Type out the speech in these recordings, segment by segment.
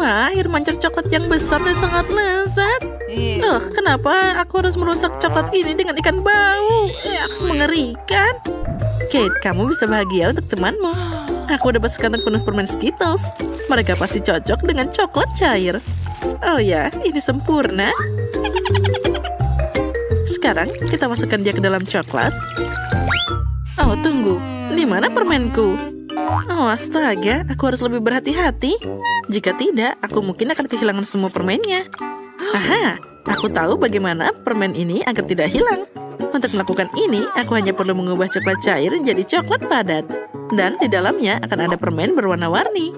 Wah, air mancur coklat yang besar dan sangat lezat. Kenapa aku harus merusak coklat ini dengan ikan bau? Mengerikan. Kate, kamu bisa bahagia untuk temanmu. Aku dapat sekantong penuh permen Skittles. Mereka pasti cocok dengan coklat cair. Oh ya, ini sempurna. Sekarang kita masukkan dia ke dalam coklat. Oh, tunggu. Di mana permenku? Oh, astaga. Aku harus lebih berhati-hati. Jika tidak, aku mungkin akan kehilangan semua permennya. Aha, aku tahu bagaimana permen ini agar tidak hilang. Untuk melakukan ini, aku hanya perlu mengubah coklat cair jadi coklat padat. Dan di dalamnya akan ada permen berwarna-warni.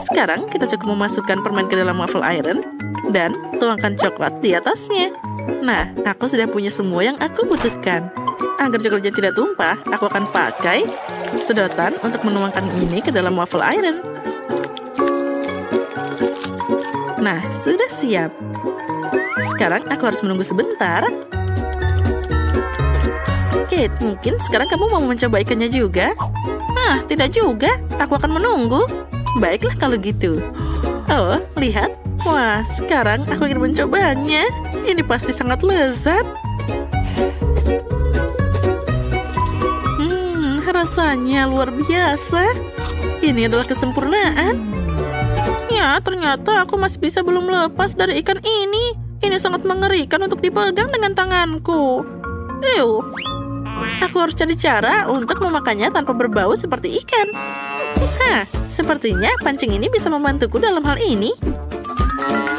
Sekarang kita cukup memasukkan permen ke dalam waffle iron dan tuangkan coklat di atasnya. Nah, aku sudah punya semua yang aku butuhkan. Agar coklatnya tidak tumpah, aku akan pakai sedotan untuk menuangkan ini ke dalam waffle iron. Nah, sudah siap. Sekarang aku harus menunggu sebentar. Kate, mungkin sekarang kamu mau mencoba ikannya juga? Tidak juga. Aku akan menunggu. Baiklah kalau gitu. Oh, lihat. Wah, sekarang aku ingin mencobanya. Ini pasti sangat lezat. Rasanya luar biasa. Ini adalah kesempurnaan. Ya, ternyata aku masih bisa belum lepas dari ikan ini. Ini sangat mengerikan untuk dipegang dengan tanganku. Aku harus cari cara untuk memakannya tanpa berbau seperti ikan. Sepertinya pancing ini bisa membantuku dalam hal ini.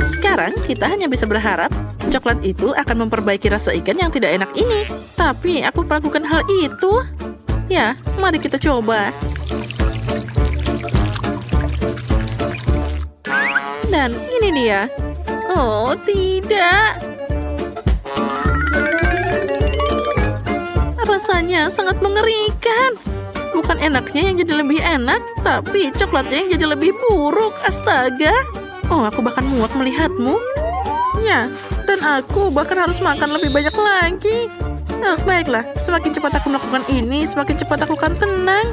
Sekarang kita hanya bisa berharap coklat itu akan memperbaiki rasa ikan yang tidak enak ini. Tapi aku melakukan hal itu. Ya, mari kita coba. Dan ini dia. Oh, tidak. Rasanya sangat mengerikan. Bukan enaknya yang jadi lebih enak, tapi coklatnya yang jadi lebih buruk. Astaga. Oh, aku bahkan muak melihatmu. Ya, dan aku bahkan harus makan lebih banyak lagi. Baiklah, semakin cepat aku melakukan ini, semakin cepat aku akan tenang.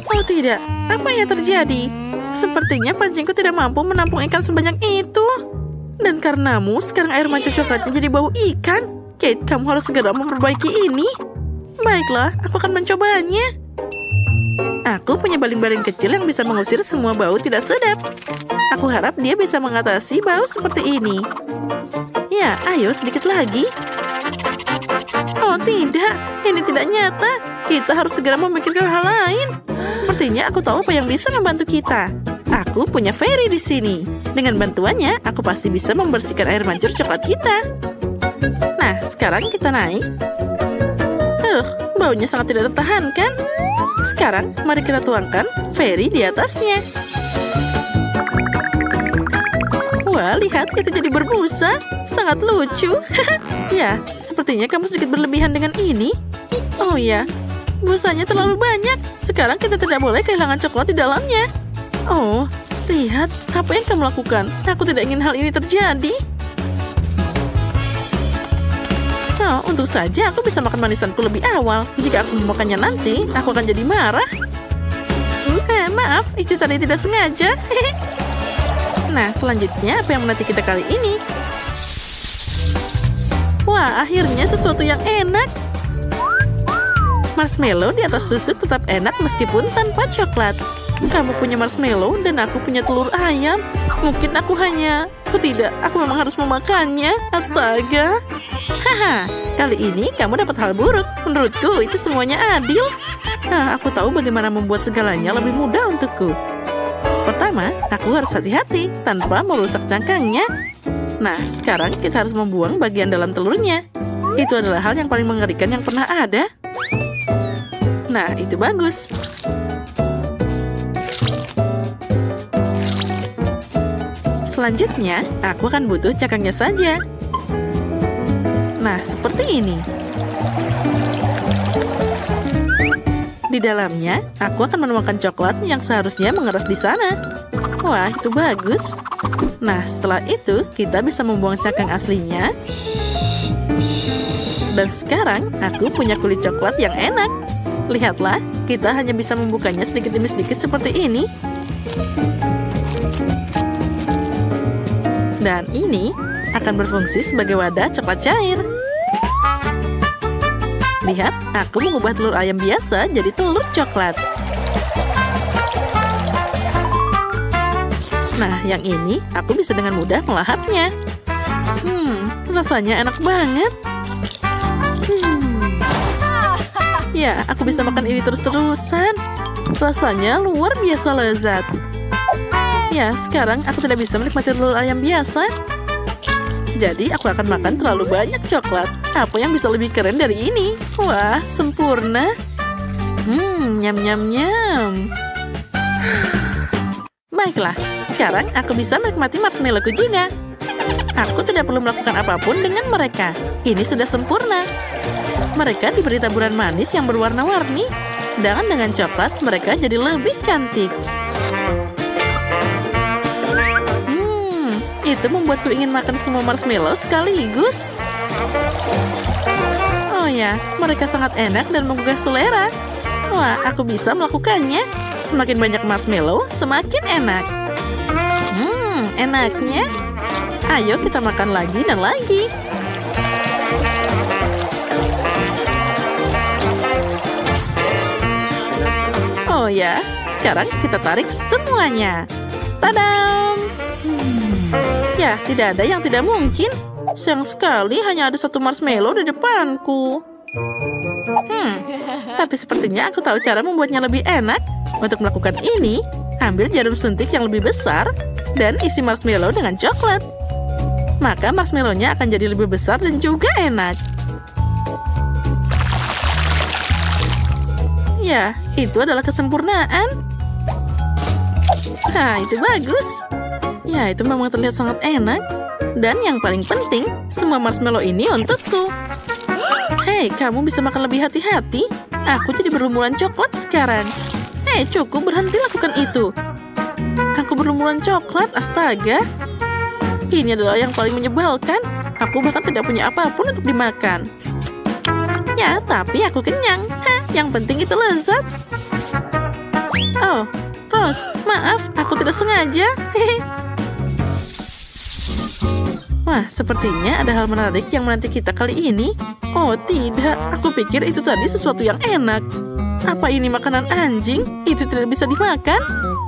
Oh tidak, apa yang terjadi? Sepertinya pancingku tidak mampu menampung ikan sebanyak itu. Dan karenamu, sekarang air mancur coklatnya jadi bau ikan. Kate, kamu harus segera memperbaiki ini. Baiklah, aku akan mencobanya. Aku punya baling-baling kecil yang bisa mengusir semua bau tidak sedap. Aku harap dia bisa mengatasi bau seperti ini. Ya, ayo sedikit lagi. Oh tidak, ini tidak nyata. Kita harus segera memikirkan hal lain. Sepertinya aku tahu apa yang bisa membantu kita. Aku punya fairy di sini. Dengan bantuannya, aku pasti bisa membersihkan air mancur coklat kita. Nah, sekarang kita naik. Baunya sangat tidak tertahankan. Sekarang, mari kita tuangkan fairy di atasnya. Wah, lihat, itu jadi berbusa. Sangat lucu. Ya, sepertinya kamu sedikit berlebihan dengan ini. Oh ya, busanya terlalu banyak. Sekarang kita tidak boleh kehilangan coklat di dalamnya. Oh, lihat, apa yang kamu lakukan? Aku tidak ingin hal ini terjadi. Oh, untung saja aku bisa makan manisanku lebih awal. Jika aku memakannya nanti, aku akan jadi marah. Maaf, itu tadi tidak sengaja. Nah, selanjutnya apa yang menanti kita kali ini? Wah, akhirnya sesuatu yang enak. Marshmallow di atas tusuk tetap enak meskipun tanpa coklat. Kamu punya marshmallow dan aku punya telur ayam. Mungkin aku hanya... Oh tidak, aku memang harus memakannya. Astaga. Haha, kali ini kamu dapat hal buruk. Menurutku itu semuanya adil. Aku tahu bagaimana membuat segalanya lebih mudah untukku. Pertama, aku harus hati-hati tanpa merusak cangkangnya. Nah, sekarang kita harus membuang bagian dalam telurnya. Itu adalah hal yang paling mengerikan yang pernah ada. Nah, itu bagus. Selanjutnya, aku akan butuh cangkangnya saja. Nah, seperti ini. Di dalamnya, aku akan menuangkan coklat yang seharusnya mengeras di sana. Wah, itu bagus. Nah, setelah itu, kita bisa membuang cangkang aslinya. Dan sekarang, aku punya kulit coklat yang enak. Lihatlah, kita hanya bisa membukanya sedikit demi sedikit seperti ini. Dan ini akan berfungsi sebagai wadah coklat cair. Lihat, aku mengubah telur ayam biasa jadi telur coklat. Nah, yang ini aku bisa dengan mudah melahapnya. Rasanya enak banget. Ya, aku bisa makan ini terus-terusan. Rasanya luar biasa lezat. Ya, sekarang aku tidak bisa menikmati telur ayam biasa. Jadi, aku akan makan terlalu banyak coklat. Apa yang bisa lebih keren dari ini? Wah, sempurna. Nyam nyam nyam. Baiklah, sekarang aku bisa menikmati marshmallowku juga. Aku tidak perlu melakukan apapun dengan mereka. Ini sudah sempurna. Mereka diberi taburan manis yang berwarna-warni. Dan dengan coklat, mereka jadi lebih cantik. Itu membuatku ingin makan semua marshmallow sekaligus. Oh ya, mereka sangat enak dan menggugah selera. Wah, aku bisa melakukannya. Semakin banyak marshmallow, semakin enak. Enaknya. Ayo kita makan lagi dan lagi. Oh ya, sekarang kita tarik semuanya. Tadam! Ya, tidak ada yang tidak mungkin. Sayang sekali hanya ada satu marshmallow di depanku. Tapi sepertinya aku tahu cara membuatnya lebih enak. Untuk melakukan ini, ambil jarum suntik yang lebih besar dan isi marshmallow dengan coklat. Maka marshmallow-nya akan jadi lebih besar dan juga enak. Ya, itu adalah kesempurnaan. Itu bagus. Ya, itu memang terlihat sangat enak. Dan yang paling penting, semua marshmallow ini untukku. Hei, kamu bisa makan lebih hati-hati. Aku jadi berlumuran coklat sekarang. Hei, cukup berhenti lakukan itu. Aku berlumuran coklat, astaga. Ini adalah yang paling menyebalkan. Aku bahkan tidak punya apapun untuk dimakan. Ya, tapi aku kenyang. Yang penting itu lezat. Oh, Rose, maaf, aku tidak sengaja. Wah, sepertinya ada hal menarik yang menanti kita kali ini. Oh, tidak. Aku pikir itu tadi sesuatu yang enak. Apa ini makanan anjing? Itu tidak bisa dimakan.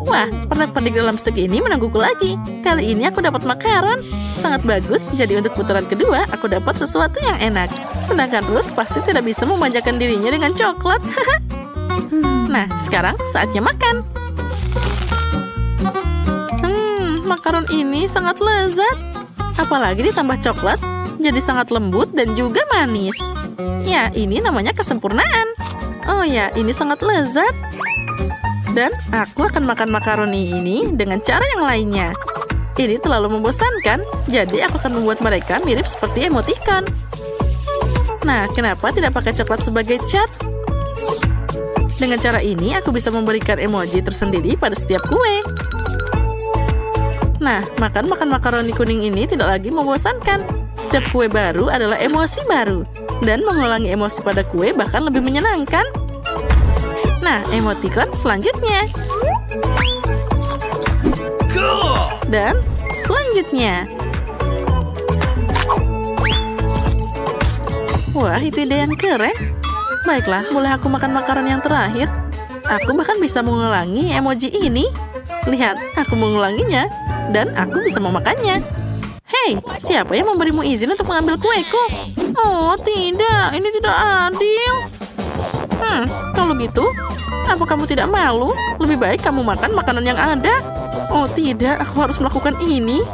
Wah, pernak-pernik dalam stek ini menungguku lagi. Kali ini aku dapat makaron. Sangat bagus, jadi untuk putaran kedua, aku dapat sesuatu yang enak. Sedangkan Rose pasti tidak bisa memanjakan dirinya dengan coklat. Nah, sekarang saatnya makan. Makaron ini sangat lezat. Apalagi ditambah coklat, jadi sangat lembut dan juga manis. Ya, ini namanya kesempurnaan. Oh ya, ini sangat lezat. Dan aku akan makan makaroni ini dengan cara yang lainnya. Ini terlalu membosankan, jadi aku akan membuat mereka mirip seperti emoticon. Nah, kenapa tidak pakai coklat sebagai cat? Dengan cara ini, aku bisa memberikan emoji tersendiri pada setiap kue. Nah, makan makaroni kuning ini tidak lagi membosankan. Setiap kue baru adalah emosi baru. Dan mengulangi emosi pada kue bahkan lebih menyenangkan. Nah, emoticon selanjutnya. Dan selanjutnya. Wah, itu ide yang keren. Baiklah, boleh aku makan makanan yang terakhir? Aku bahkan bisa mengulangi emoji ini. Lihat, aku mengulanginya. Dan aku bisa memakannya. Hei, siapa yang memberimu izin untuk mengambil kueku? Oh, tidak. Ini tidak adil. Kalau gitu, apa kamu tidak malu? Lebih baik kamu makan makanan yang ada. Oh tidak, aku harus melakukan ini.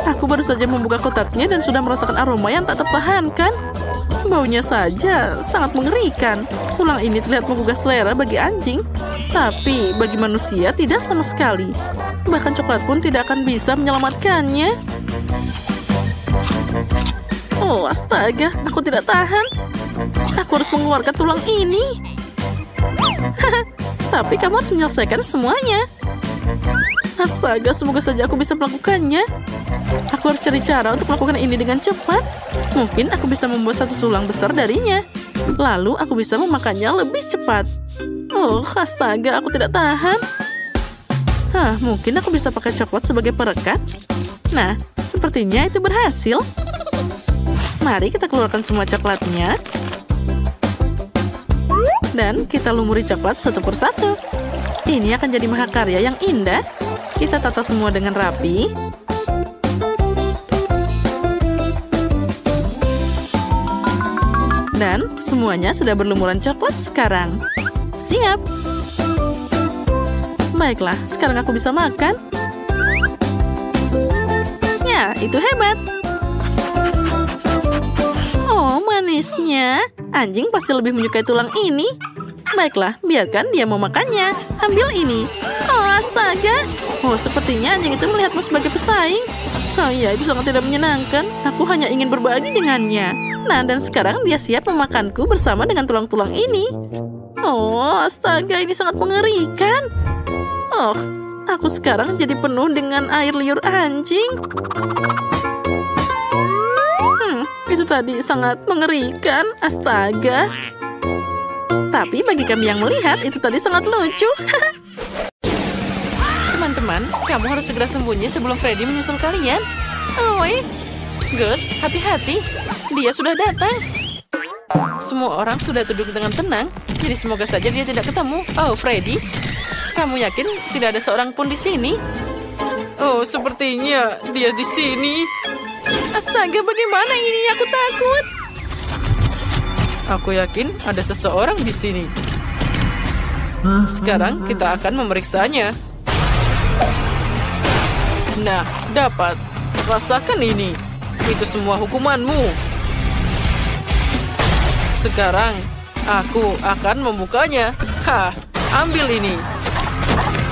Aku baru saja membuka kotaknya dan sudah merasakan aroma yang tak tertahankan. Baunya saja sangat mengerikan. Tulang ini terlihat menggugah selera bagi anjing. Tapi bagi manusia tidak sama sekali. Bahkan coklat pun tidak akan bisa menyelamatkannya. Oh astaga, aku tidak tahan. Aku harus mengeluarkan tulang ini. Tapi kamu harus menyelesaikan semuanya. Astaga, semoga saja aku bisa melakukannya. Aku harus cari cara untuk melakukan ini dengan cepat. Mungkin aku bisa membuat satu tulang besar darinya. Lalu aku bisa memakannya lebih cepat. Oh, astaga, aku tidak tahan. Mungkin aku bisa pakai coklat sebagai perekat. Nah, sepertinya itu berhasil. Mari kita keluarkan semua coklatnya. Dan kita lumuri coklat satu persatu. Ini akan jadi mahakarya yang indah. Kita tata semua dengan rapi. Dan semuanya sudah berlumuran coklat sekarang. Siap. Baiklah, sekarang aku bisa makan. Ya, itu hebat. Oh, manisnya. Anjing pasti lebih menyukai tulang ini. Baiklah, biarkan dia mau makannya. Ambil ini. Oh, astaga. Oh, sepertinya anjing itu melihatmu sebagai pesaing. Oh iya, itu sangat tidak menyenangkan. Aku hanya ingin berbagi dengannya. Nah, dan sekarang dia siap memakanku bersama dengan tulang-tulang ini. Oh, astaga, ini sangat mengerikan. Oh, aku sekarang jadi penuh dengan air liur anjing. Itu tadi sangat mengerikan, astaga. Tapi bagi kami yang melihat, itu tadi sangat lucu. Teman-teman, kamu harus segera sembunyi sebelum Freddy menyusul kalian. Oi, Gus, hati-hati. Dia sudah datang. Semua orang sudah duduk dengan tenang, jadi semoga saja dia tidak ketemu. Oh, Freddy, kamu yakin tidak ada seorang pun di sini? Oh, sepertinya dia di sini. Astaga, bagaimana ini? Aku takut. Aku yakin ada seseorang di sini. Sekarang kita akan memeriksanya. Nah, dapat. Rasakan ini. Itu semua hukumanmu. Sekarang, aku akan membukanya. Hah, ambil ini.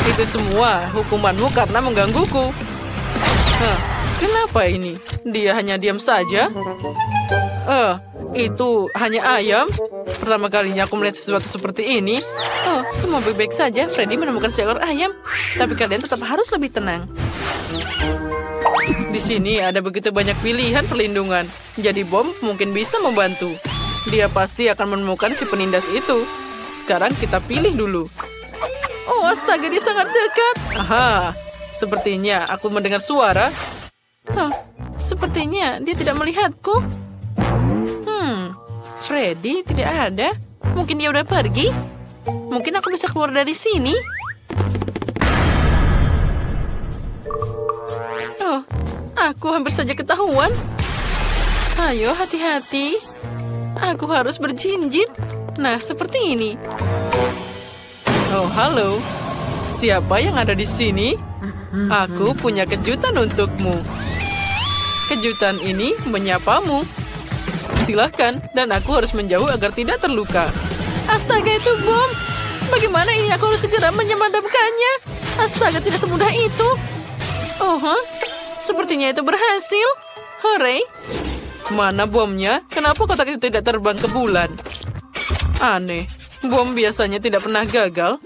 Itu semua hukumanmu karena menggangguku. Hah, kenapa ini? Dia hanya diam saja. Itu hanya ayam. Pertama kalinya aku melihat sesuatu seperti ini. Oh, semua baik-baik saja. Freddy menemukan seekor ayam. Tapi kalian tetap harus lebih tenang. Di sini ada begitu banyak pilihan perlindungan. Jadi bom mungkin bisa membantu. Dia pasti akan menemukan si penindas itu. Sekarang kita pilih dulu. Oh, astaga, dia sangat dekat. Aha, sepertinya aku mendengar suara. Sepertinya dia tidak melihatku. Freddy tidak ada. Mungkin dia udah pergi. Mungkin aku bisa keluar dari sini. Oh, aku hampir saja ketahuan. Ayo, hati-hati. Aku harus berjinjit. Nah, seperti ini. Oh, halo. Siapa yang ada di sini? Aku punya kejutan untukmu. Kejutan ini menyapamu. Silahkan, dan aku harus menjauh agar tidak terluka. Astaga, itu bom. Bagaimana ini? Aku harus segera memadamkannya. Astaga, tidak semudah itu. Oh, sepertinya itu berhasil. Hore. Mana bomnya? Kenapa kotak itu tidak terbang ke bulan? Aneh, bom biasanya tidak pernah gagal.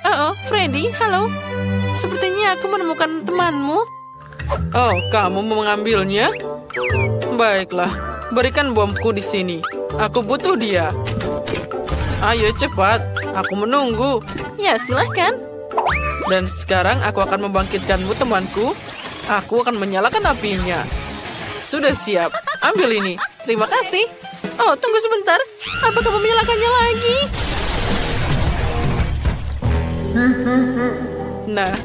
Oh, Freddy, halo. Sepertinya aku menemukan temanmu. Oh, kamu mau mengambilnya? Baiklah, berikan bomku di sini. Aku butuh dia. Ayo cepat, aku menunggu. Ya, silahkan. Dan sekarang aku akan membangkitkanmu, temanku. Aku akan menyalakan apinya. Sudah siap. Ambil ini. Terima kasih. Oh, tunggu sebentar. Apa kamu menyalakannya lagi? Nah,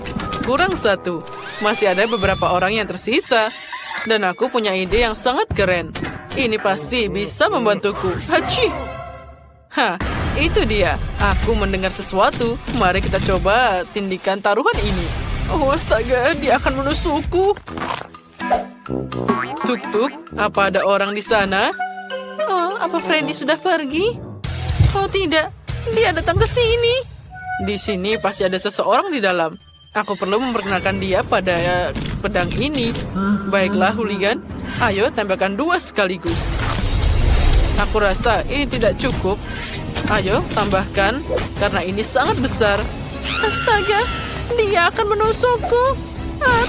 kurang satu. Masih ada beberapa orang yang tersisa. Dan aku punya ide yang sangat keren. Ini pasti bisa membantuku. Hachi! Hah, itu dia. Aku mendengar sesuatu. Mari kita coba tindikan taruhan ini. Oh, astaga, dia akan menusukku. Tuk-tuk, apa ada orang di sana? Oh, apa Freddy sudah pergi? Oh, tidak. Dia datang ke sini. Di sini pasti ada seseorang di dalam. Aku perlu memperkenalkan dia pada pedang ini. Baiklah, hooligan. Ayo, tempelkan 2 sekaligus. Aku rasa ini tidak cukup. Ayo, tambahkan. Karena ini sangat besar. Astaga, dia akan menusukku.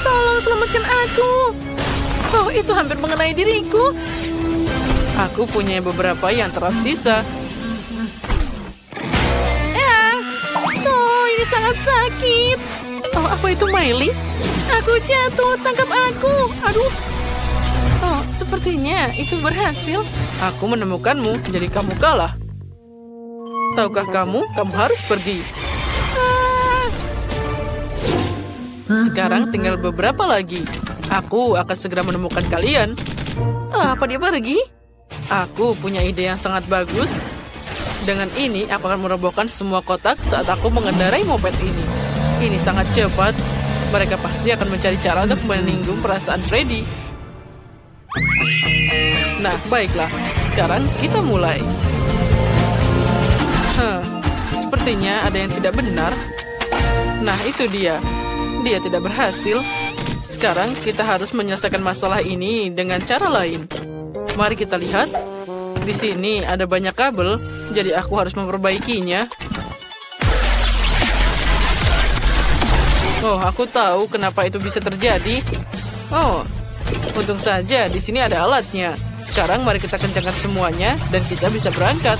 Tolong selamatkan aku. Oh, itu hampir mengenai diriku. Aku punya beberapa yang tersisa. Oh, ini sangat sakit. Oh, apa itu Miley? Aku jatuh, tangkap aku. Aduh. Oh, sepertinya itu berhasil. Aku menemukanmu, jadi kamu kalah. Tahukah kamu harus pergi. Sekarang tinggal beberapa lagi. Aku akan segera menemukan kalian. Apa dia pergi? Aku punya ide yang sangat bagus. Dengan ini, aku akan merobohkan semua kotak saat aku mengendarai moped ini. Ini sangat cepat. Mereka pasti akan mencari cara untuk menyinggung perasaan Freddy. Nah, baiklah. Sekarang kita mulai. Sepertinya ada yang tidak benar. Nah, itu dia. Dia tidak berhasil. Sekarang kita harus menyelesaikan masalah ini dengan cara lain. Mari kita lihat. Di sini ada banyak kabel, jadi aku harus memperbaikinya. Oh, aku tahu kenapa itu bisa terjadi. Oh, untung saja di sini ada alatnya. Sekarang mari kita kencangkan semuanya dan kita bisa berangkat.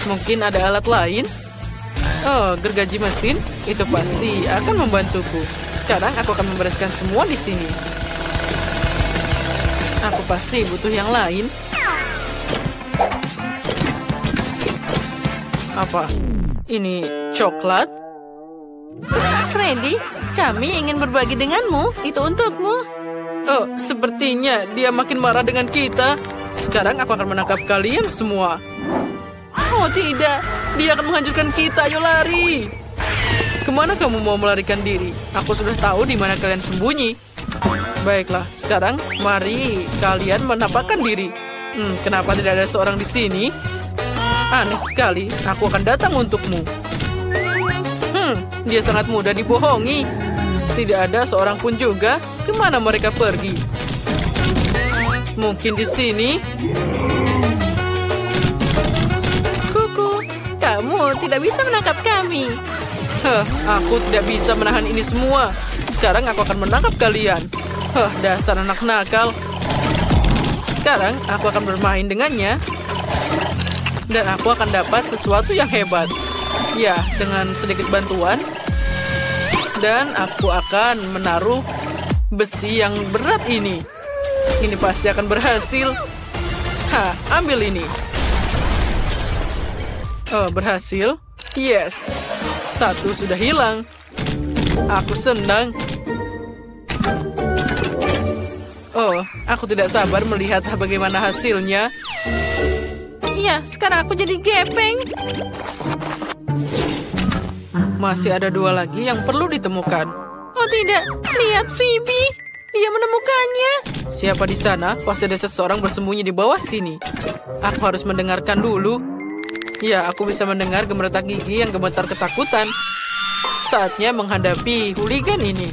Mungkin ada alat lain? Oh, gergaji mesin itu pasti akan membantuku. Sekarang aku akan membereskan semua di sini. Aku pasti butuh yang lain. Apa? Ini coklat? Freddy, kami ingin berbagi denganmu. Itu untukmu. Oh, sepertinya dia makin marah dengan kita. Sekarang aku akan menangkap kalian semua. Oh tidak, dia akan menghancurkan kita. Ayo lari. Kemana kamu mau melarikan diri? Aku sudah tahu di mana kalian sembunyi. Baiklah, sekarang mari kalian menampakkan diri. Kenapa tidak ada seorang di sini? Aneh sekali, aku akan datang untukmu. Dia sangat mudah dibohongi. Tidak ada seorang pun juga. Kemana mereka pergi? Mungkin di sini. Kuku, kamu tidak bisa menangkap kami. Aku tidak bisa menahan ini semua. Sekarang aku akan menangkap kalian. Dasar anak nakal. Sekarang aku akan bermain dengannya. Dan aku akan dapat sesuatu yang hebat. Ya, dengan sedikit bantuan. Dan aku akan menaruh besi yang berat ini. Ini pasti akan berhasil. Ambil ini. Oh, berhasil. Yes. Satu sudah hilang. Aku senang. Oh, aku tidak sabar melihat bagaimana hasilnya. Ya, sekarang aku jadi gepeng. Masih ada 2 lagi yang perlu ditemukan. Oh tidak, lihat Phoebe. Dia menemukannya. Siapa di sana? Pasti ada seseorang bersembunyi di bawah sini. Aku harus mendengarkan dulu. Ya, aku bisa mendengar gemeretak gigi yang gemetar ketakutan. Saatnya menghadapi hooligan ini.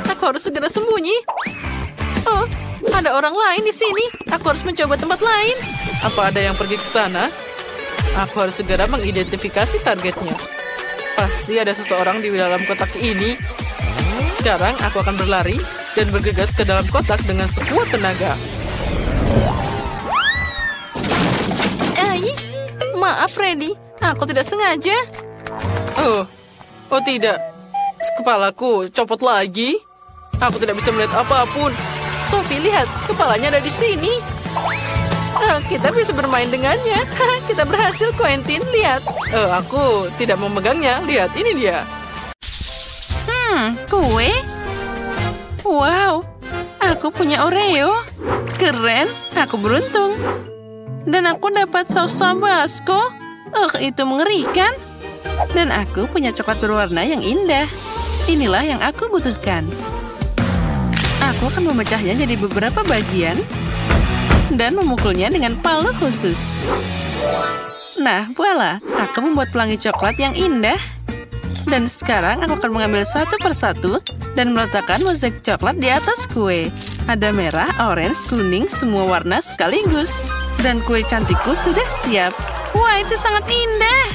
Aku harus segera sembunyi. Oh, ada orang lain di sini. Aku harus mencoba tempat lain. Apa ada yang pergi ke sana? Aku harus segera mengidentifikasi targetnya. Pasti ada seseorang di dalam kotak ini. Sekarang aku akan berlari dan bergegas ke dalam kotak dengan sekuat tenaga. Maaf, Freddy. Aku tidak sengaja. Oh tidak. Kepalaku copot lagi. Aku tidak bisa melihat apapun. Sophie, lihat. Kepalanya ada di sini. Kita bisa bermain dengannya. Kita berhasil, Quentin. Lihat. Aku tidak memegangnya. Lihat, ini dia. Kue? Wow. Aku punya Oreo. Keren. Aku beruntung. Dan aku dapat saus Tabasco. Itu mengerikan. Dan aku punya coklat berwarna yang indah. Inilah yang aku butuhkan. Aku akan memecahnya jadi beberapa bagian dan memukulnya dengan palu khusus. Nah, voila, aku membuat pelangi coklat yang indah. Dan sekarang aku akan mengambil satu persatu dan meletakkan mozaik coklat di atas kue. Ada merah, orange, kuning, semua warna sekaligus. Dan kue cantikku sudah siap. Wah, itu sangat indah.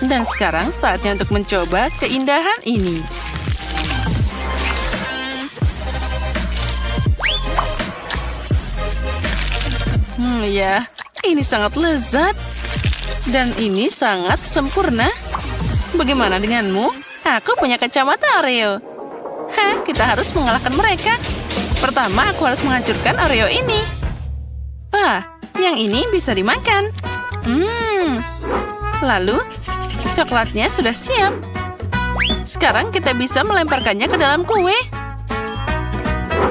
Dan sekarang saatnya untuk mencoba keindahan ini. Ya, ini sangat lezat. Dan ini sangat sempurna. Bagaimana denganmu? Aku punya kacamata Oreo. Hah, kita harus mengalahkan mereka. Pertama, aku harus menghancurkan Oreo ini. Wah, yang ini bisa dimakan. Lalu, coklatnya sudah siap. Sekarang kita bisa melemparkannya ke dalam kue.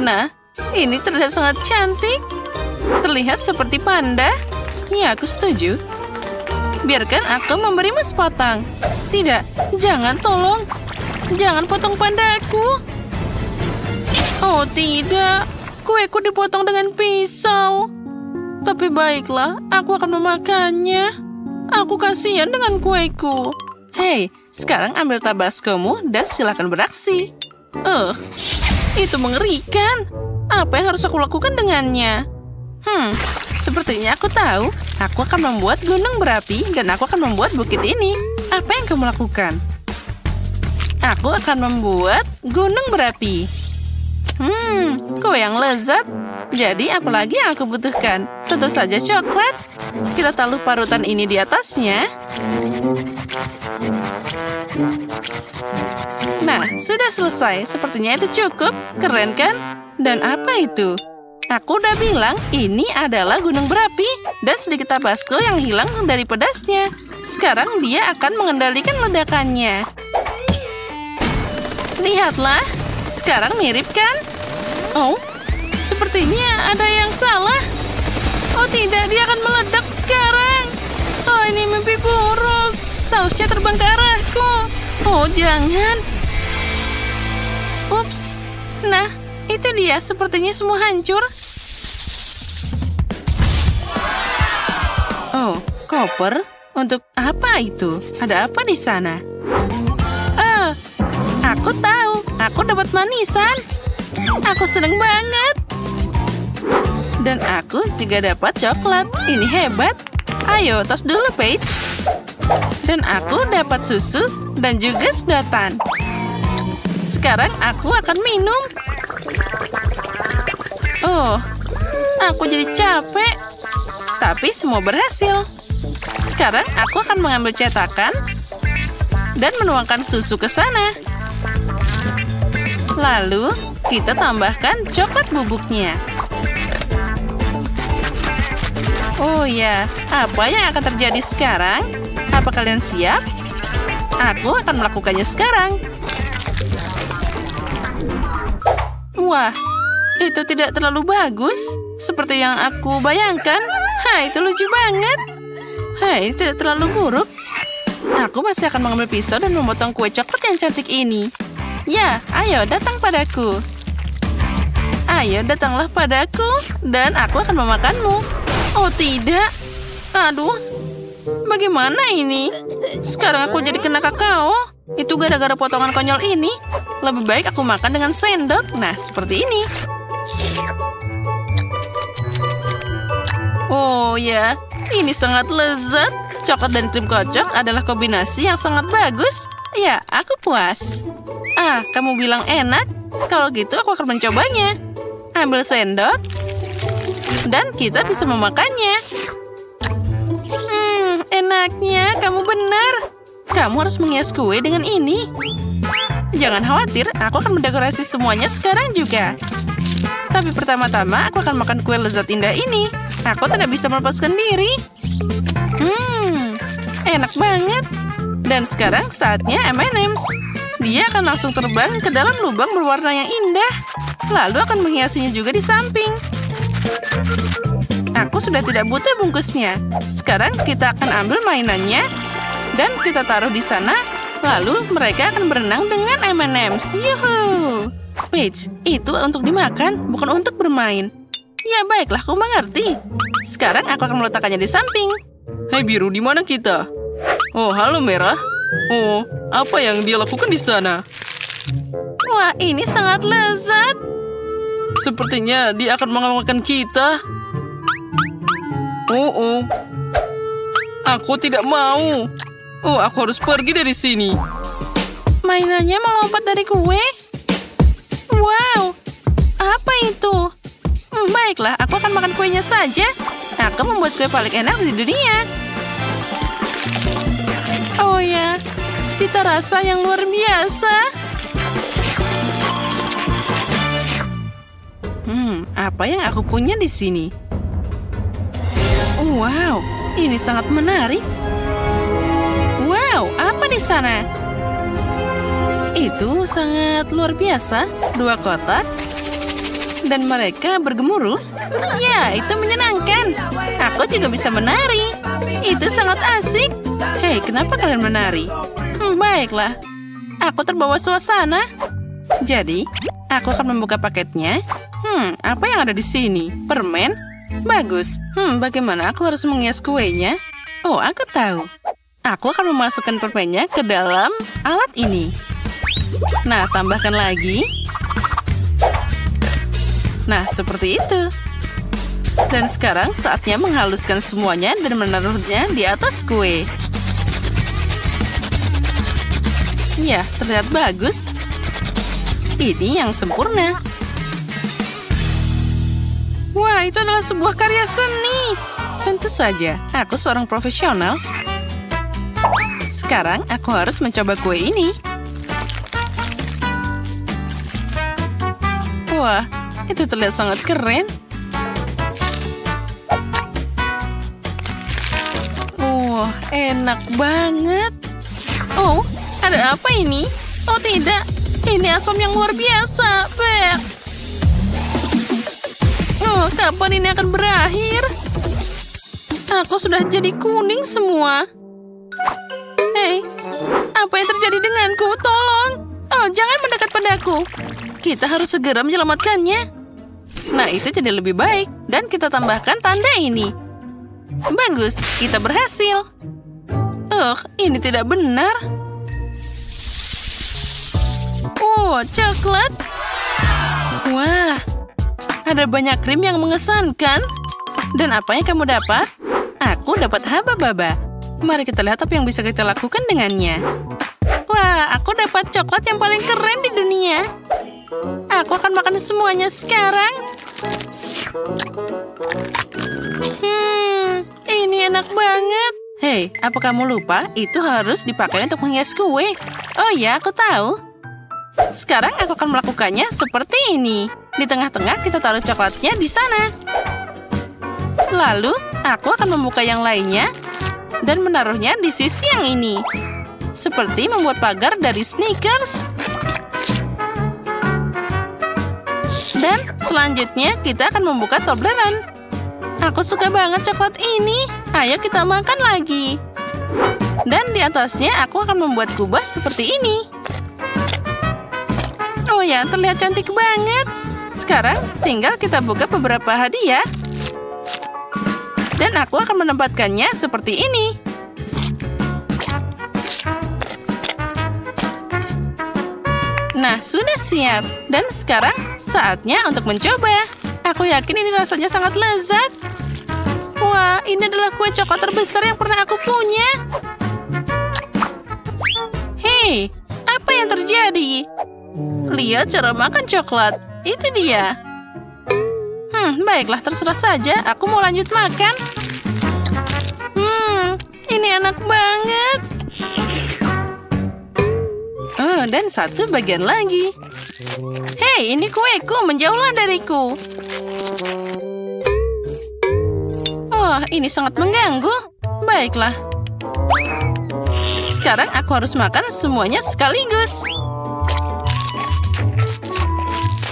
Nah, ini terlihat sangat cantik. Terlihat seperti panda. Ya, aku setuju. Biarkan aku memberimu sepotong. Tidak, jangan, tolong. Jangan potong pandaku. Oh, tidak. Kueku dipotong dengan pisau. Tapi baiklah, aku akan memakannya. Aku kasihan dengan kueku. Hei, sekarang ambil tabascomu dan silakan beraksi. Itu mengerikan. Apa yang harus aku lakukan dengannya? Sepertinya aku tahu. Aku akan membuat gunung berapi dan aku akan membuat bukit ini. Apa yang kamu lakukan? Aku akan membuat gunung berapi. Kue yang lezat. Jadi apa lagi yang aku butuhkan? Tentu saja coklat. Kita taruh parutan ini di atasnya. Nah, sudah selesai. Sepertinya itu cukup. Keren kan? Dan apa itu? Aku udah bilang ini adalah gunung berapi dan sedikit tabasco yang hilang dari pedasnya. Sekarang dia akan mengendalikan ledakannya. Lihatlah, sekarang mirip kan? Oh, sepertinya ada yang salah. Oh tidak, dia akan meledak sekarang. Oh, ini mimpi buruk. Sausnya terbang ke arahku. Oh, jangan. Ups. Nah, itu dia. Sepertinya semua hancur. Oh, koper? Untuk apa itu? Ada apa di sana? Aku tahu. Aku dapat manisan. Aku seneng banget. Dan aku juga dapat coklat. Ini hebat. Ayo, tos dulu, Paige. Dan aku dapat susu dan juga sedotan. Sekarang aku akan minum. Oh, aku jadi capek. Tapi semua berhasil. Sekarang aku akan mengambil cetakan dan menuangkan susu ke sana. Lalu, kita tambahkan coklat bubuknya. Oh ya, apa yang akan terjadi sekarang? Apa kalian siap? Aku akan melakukannya sekarang. Wah, itu tidak terlalu bagus. Seperti yang aku bayangkan. Itu lucu banget. Itu tidak terlalu buruk. Aku masih akan mengambil pisau dan memotong kue coklat yang cantik ini. Ya, ayo datang padaku. Ayo datanglah padaku dan aku akan memakanmu. Oh tidak. Aduh, bagaimana ini? Sekarang aku jadi kena kakao. Itu gara-gara potongan konyol ini. Lebih baik aku makan dengan sendok. Nah, seperti ini. Oh ya, ini sangat lezat. Coklat dan krim kocok adalah kombinasi yang sangat bagus. Ya, aku puas. Kamu bilang enak? Kalau gitu aku akan mencobanya. Ambil sendok. Dan kita bisa memakannya. Enaknya, kamu benar. Kamu harus menghias kue dengan ini. Jangan khawatir, aku akan mendekorasi semuanya sekarang juga. Tapi pertama-tama aku akan makan kue lezat indah ini. Aku tidak bisa melepaskan diri. Enak banget. Dan sekarang saatnya M&M's. Dia akan langsung terbang ke dalam lubang berwarna yang indah. Lalu akan menghiasinya juga di samping. Aku sudah tidak butuh bungkusnya. Sekarang kita akan ambil mainannya. Dan kita taruh di sana. Lalu mereka akan berenang dengan M&M's. Yuhuu. Paige, itu untuk dimakan, bukan untuk bermain. Ya baiklah, aku mengerti. Sekarang aku akan meletakkannya di samping. Hai biru, di mana kita? Oh, halo merah. Oh, apa yang dia lakukan di sana? Wah, ini sangat lezat. Sepertinya dia akan mengamalkan kita. Oh. Aku tidak mau. Oh, aku harus pergi dari sini. Mainannya melompat dari kue. Wow, apa itu? Baiklah, aku akan makan kuenya saja. Aku membuat kue paling enak di dunia. Oh ya, cita rasa yang luar biasa. Apa yang aku punya di sini? Wow, ini sangat menarik. Wow, apa di sana? Itu sangat luar biasa. 2 kotak. Dan mereka bergemuruh. Ya, itu menyenangkan. Aku juga bisa menari. Itu sangat asik. Hei, kenapa kalian menari? Baiklah. Aku terbawa suasana. Jadi, aku akan membuka paketnya. Apa yang ada di sini? Permen? Bagus. Bagaimana aku harus menghias kuenya? Oh, aku tahu. Aku akan memasukkan permennya ke dalam alat ini. Nah, tambahkan lagi. Nah, seperti itu. Dan sekarang saatnya menghaluskan semuanya dan menaruhnya di atas kue. Ya, terlihat bagus. Ini yang sempurna. Wah, itu adalah sebuah karya seni. Tentu saja, aku seorang profesional. Sekarang aku harus mencoba kue ini. Wah, itu terlihat sangat keren. Wah, enak banget. Oh, ada apa ini? Oh tidak, ini asam yang luar biasa. Bek. Oh, kapan ini akan berakhir? Aku sudah jadi kuning semua. Hei, apa yang terjadi denganku? Tolong. Oh, jangan mendekat padaku. Kita harus segera menyelamatkannya. Nah, itu jadi lebih baik. Dan kita tambahkan tanda ini. Bagus, kita berhasil. Ini tidak benar. Oh, coklat. Wah, ada banyak krim yang mengesankan. Dan apa yang kamu dapat? Aku dapat haba-baba. Mari kita lihat apa yang bisa kita lakukan dengannya. Wah, aku dapat coklat yang paling keren di dunia. Aku akan makan semuanya sekarang. Ini enak banget. Hei, apa kamu lupa? Itu harus dipakai untuk menghias kue. Oh ya, aku tahu. Sekarang aku akan melakukannya seperti ini. Di tengah-tengah kita taruh coklatnya di sana. Lalu, aku akan membuka yang lainnya dan menaruhnya di sisi yang ini. Seperti membuat pagar dari Snickers. Dan selanjutnya kita akan membuka Toblerone. Aku suka banget coklat ini. Ayo kita makan lagi. Dan di atasnya aku akan membuat kubah seperti ini. Oh ya, terlihat cantik banget. Sekarang tinggal kita buka beberapa hadiah. Dan aku akan menempatkannya seperti ini. Nah, sudah siap. Dan sekarang saatnya untuk mencoba. Aku yakin ini rasanya sangat lezat. Wah, ini adalah kue coklat terbesar yang pernah aku punya. Hei, apa yang terjadi? Lihat cara makan coklat. Itu dia. Baiklah, terserah saja. Aku mau lanjut makan. Ini enak banget. Oh, dan satu bagian lagi. Hei, ini kueku. Menjauhlah dariku. Oh, ini sangat mengganggu. Baiklah. Sekarang aku harus makan semuanya sekaligus.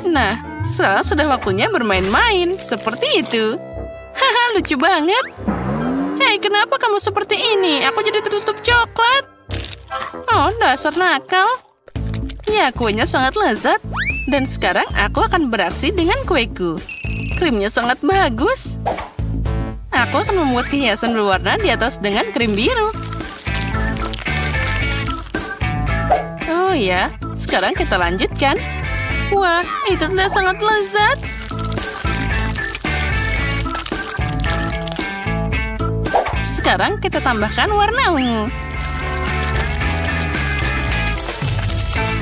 Nah, sekarang sudah waktunya bermain-main. Seperti itu. Haha, lucu banget. Hei, kenapa kamu seperti ini? Aku jadi tertutup coklat. Oh, dasar nakal. Ya, kuenya sangat lezat. Dan sekarang aku akan beraksi dengan kueku. Krimnya sangat bagus. Aku akan membuat hiasan berwarna di atas dengan krim biru. Oh ya, sekarang kita lanjutkan. Wah, itu terlihat sangat lezat. Sekarang kita tambahkan warna ungu.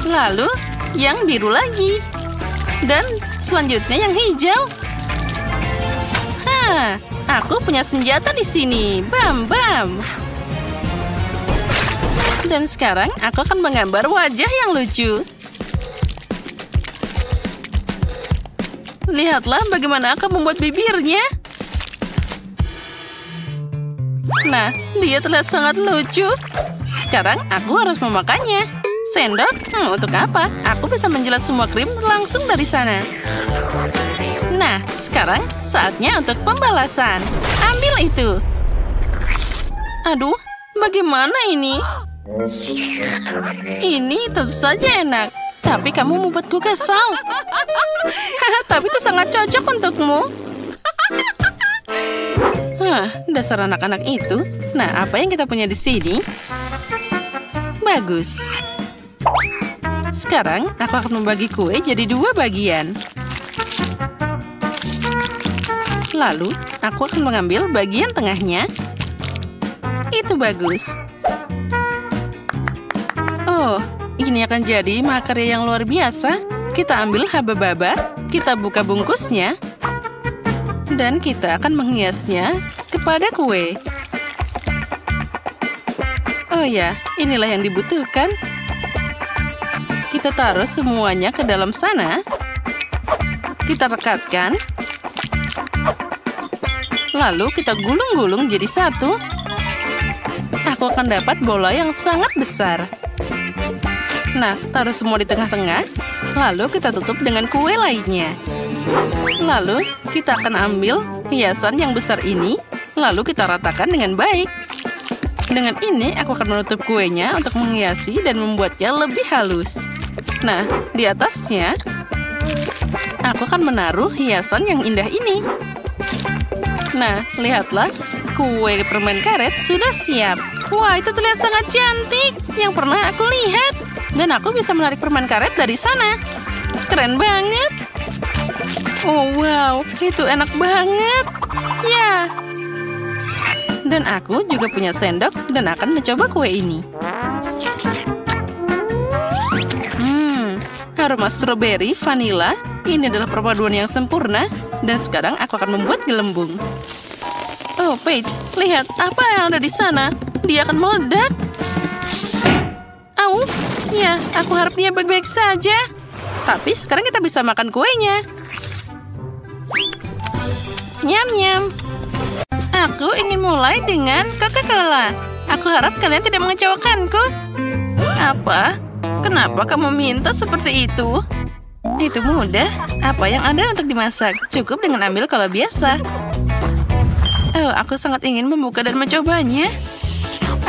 Lalu, yang biru lagi. Dan selanjutnya yang hijau. Aku punya senjata di sini. Bam, bam. Dan sekarang aku akan menggambar wajah yang lucu. Lihatlah bagaimana aku membuat bibirnya. Nah, dia terlihat sangat lucu. Sekarang aku harus memakannya. Sendok? Untuk apa? Aku bisa menjilat semua krim langsung dari sana. Nah, sekarang saatnya untuk pembalasan. Ambil itu. Aduh, bagaimana ini? Ini tentu saja enak. Tapi kamu membuatku kesal. Tapi itu sangat cocok untukmu. Dasar anak-anak itu. Nah, apa yang kita punya di sini? Bagus. Sekarang, aku akan membagi kue jadi 2 bagian. Lalu, aku akan mengambil bagian tengahnya. Itu bagus. Oh, ini akan jadi makarya yang luar biasa. Kita ambil haba-baba, kita buka bungkusnya, dan kita akan menghiasnya kepada kue. Oh ya, inilah yang dibutuhkan. Kita taruh semuanya ke dalam sana. Kita rekatkan. Lalu kita gulung-gulung jadi satu. Aku akan dapat bola yang sangat besar. Nah, taruh semua di tengah-tengah. Lalu kita tutup dengan kue lainnya. Lalu kita akan ambil hiasan yang besar ini. Lalu kita ratakan dengan baik. Dengan ini aku akan menutup kuenya untuk menghiasi dan membuatnya lebih halus. Nah, di atasnya aku akan menaruh hiasan yang indah ini. Nah, lihatlah, kue permen karet sudah siap. Wah, itu terlihat sangat cantik yang pernah aku lihat. Dan aku bisa menarik permen karet dari sana. Keren banget. Oh, wow, itu enak banget. Ya. Dan aku juga punya sendok dan akan mencoba kue ini. Aroma stroberi, vanila. Ini adalah perpaduan yang sempurna. Dan sekarang aku akan membuat gelembung. Oh, Paige, lihat apa yang ada di sana. Dia akan meledak. Au, ya, aku harap dia baik-baik saja. Tapi sekarang kita bisa makan kuenya. Nyam-nyam. Aku ingin mulai dengan Coca-Cola. Aku harap kalian tidak mengecewakanku. Apa? Kenapa kamu minta seperti itu? Itu mudah. Apa yang ada untuk dimasak? Cukup dengan ambil cola biasa. Oh, aku sangat ingin membuka dan mencobanya.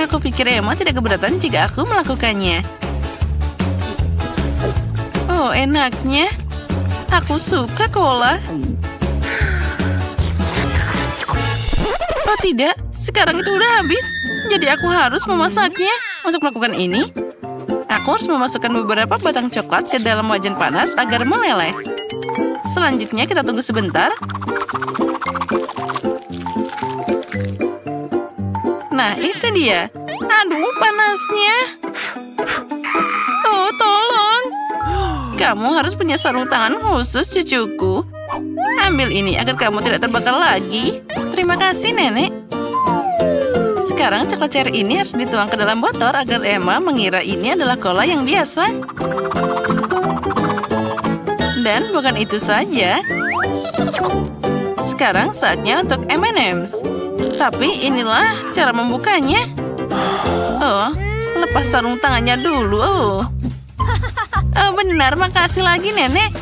Aku pikir Emma tidak keberatan jika aku melakukannya. Oh, enaknya. Aku suka cola. Oh tidak, sekarang itu udah habis. Jadi aku harus memasaknya. Untuk melakukan ini, aku harus memasukkan beberapa batang coklat ke dalam wajan panas agar meleleh. Selanjutnya kita tunggu sebentar. Nah, itu dia. Aduh, panasnya. Oh, tolong. Kamu harus punya sarung tangan khusus, cucuku. Ambil ini agar kamu tidak terbakar lagi. Terima kasih, Nenek. Sekarang coklat cair ini harus dituang ke dalam botol agar Emma mengira ini adalah cola yang biasa. Dan bukan itu saja. Sekarang saatnya untuk M&M's. Tapi inilah cara membukanya. Oh, lepas sarung tangannya dulu. Oh, benar, makasih lagi, Nenek.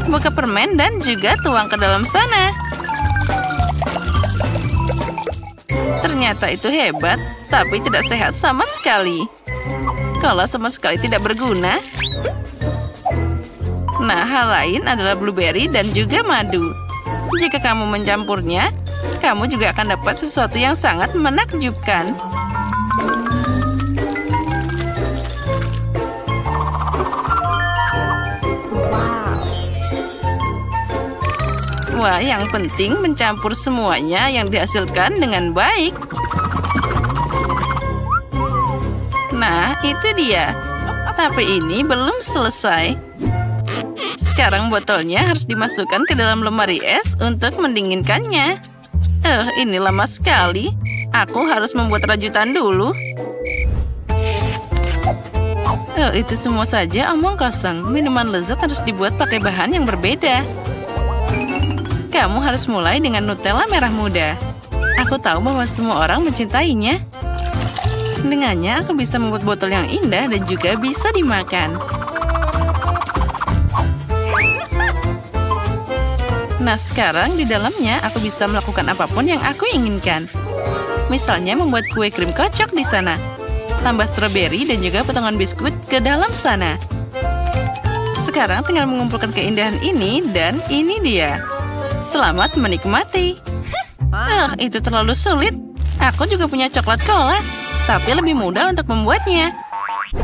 Buka permen dan juga tuang ke dalam sana. Ternyata itu hebat, tapi tidak sehat sama sekali. Kalau sama sekali tidak berguna. Nah, hal lain adalah blueberry dan juga madu. Jika kamu mencampurnya, kamu juga akan dapat sesuatu yang sangat menakjubkan. Wah, yang penting mencampur semuanya yang dihasilkan dengan baik. Nah, itu dia. Tapi ini belum selesai. Sekarang botolnya harus dimasukkan ke dalam lemari es untuk mendinginkannya. Ini lama sekali. Aku harus membuat rajutan dulu. Oh, itu semua saja omong kosong. Minuman lezat harus dibuat pakai bahan yang berbeda. Kamu harus mulai dengan Nutella merah muda. Aku tahu bahwa semua orang mencintainya. Dengannya, aku bisa membuat botol yang indah dan juga bisa dimakan. Nah, sekarang di dalamnya aku bisa melakukan apapun yang aku inginkan. Misalnya membuat kue krim kocok di sana. Tambah stroberi dan juga potongan biskuit ke dalam sana. Sekarang tinggal mengumpulkan keindahan ini dan ini dia. Selamat menikmati. Itu terlalu sulit. Aku juga punya coklat cola, tapi lebih mudah untuk membuatnya.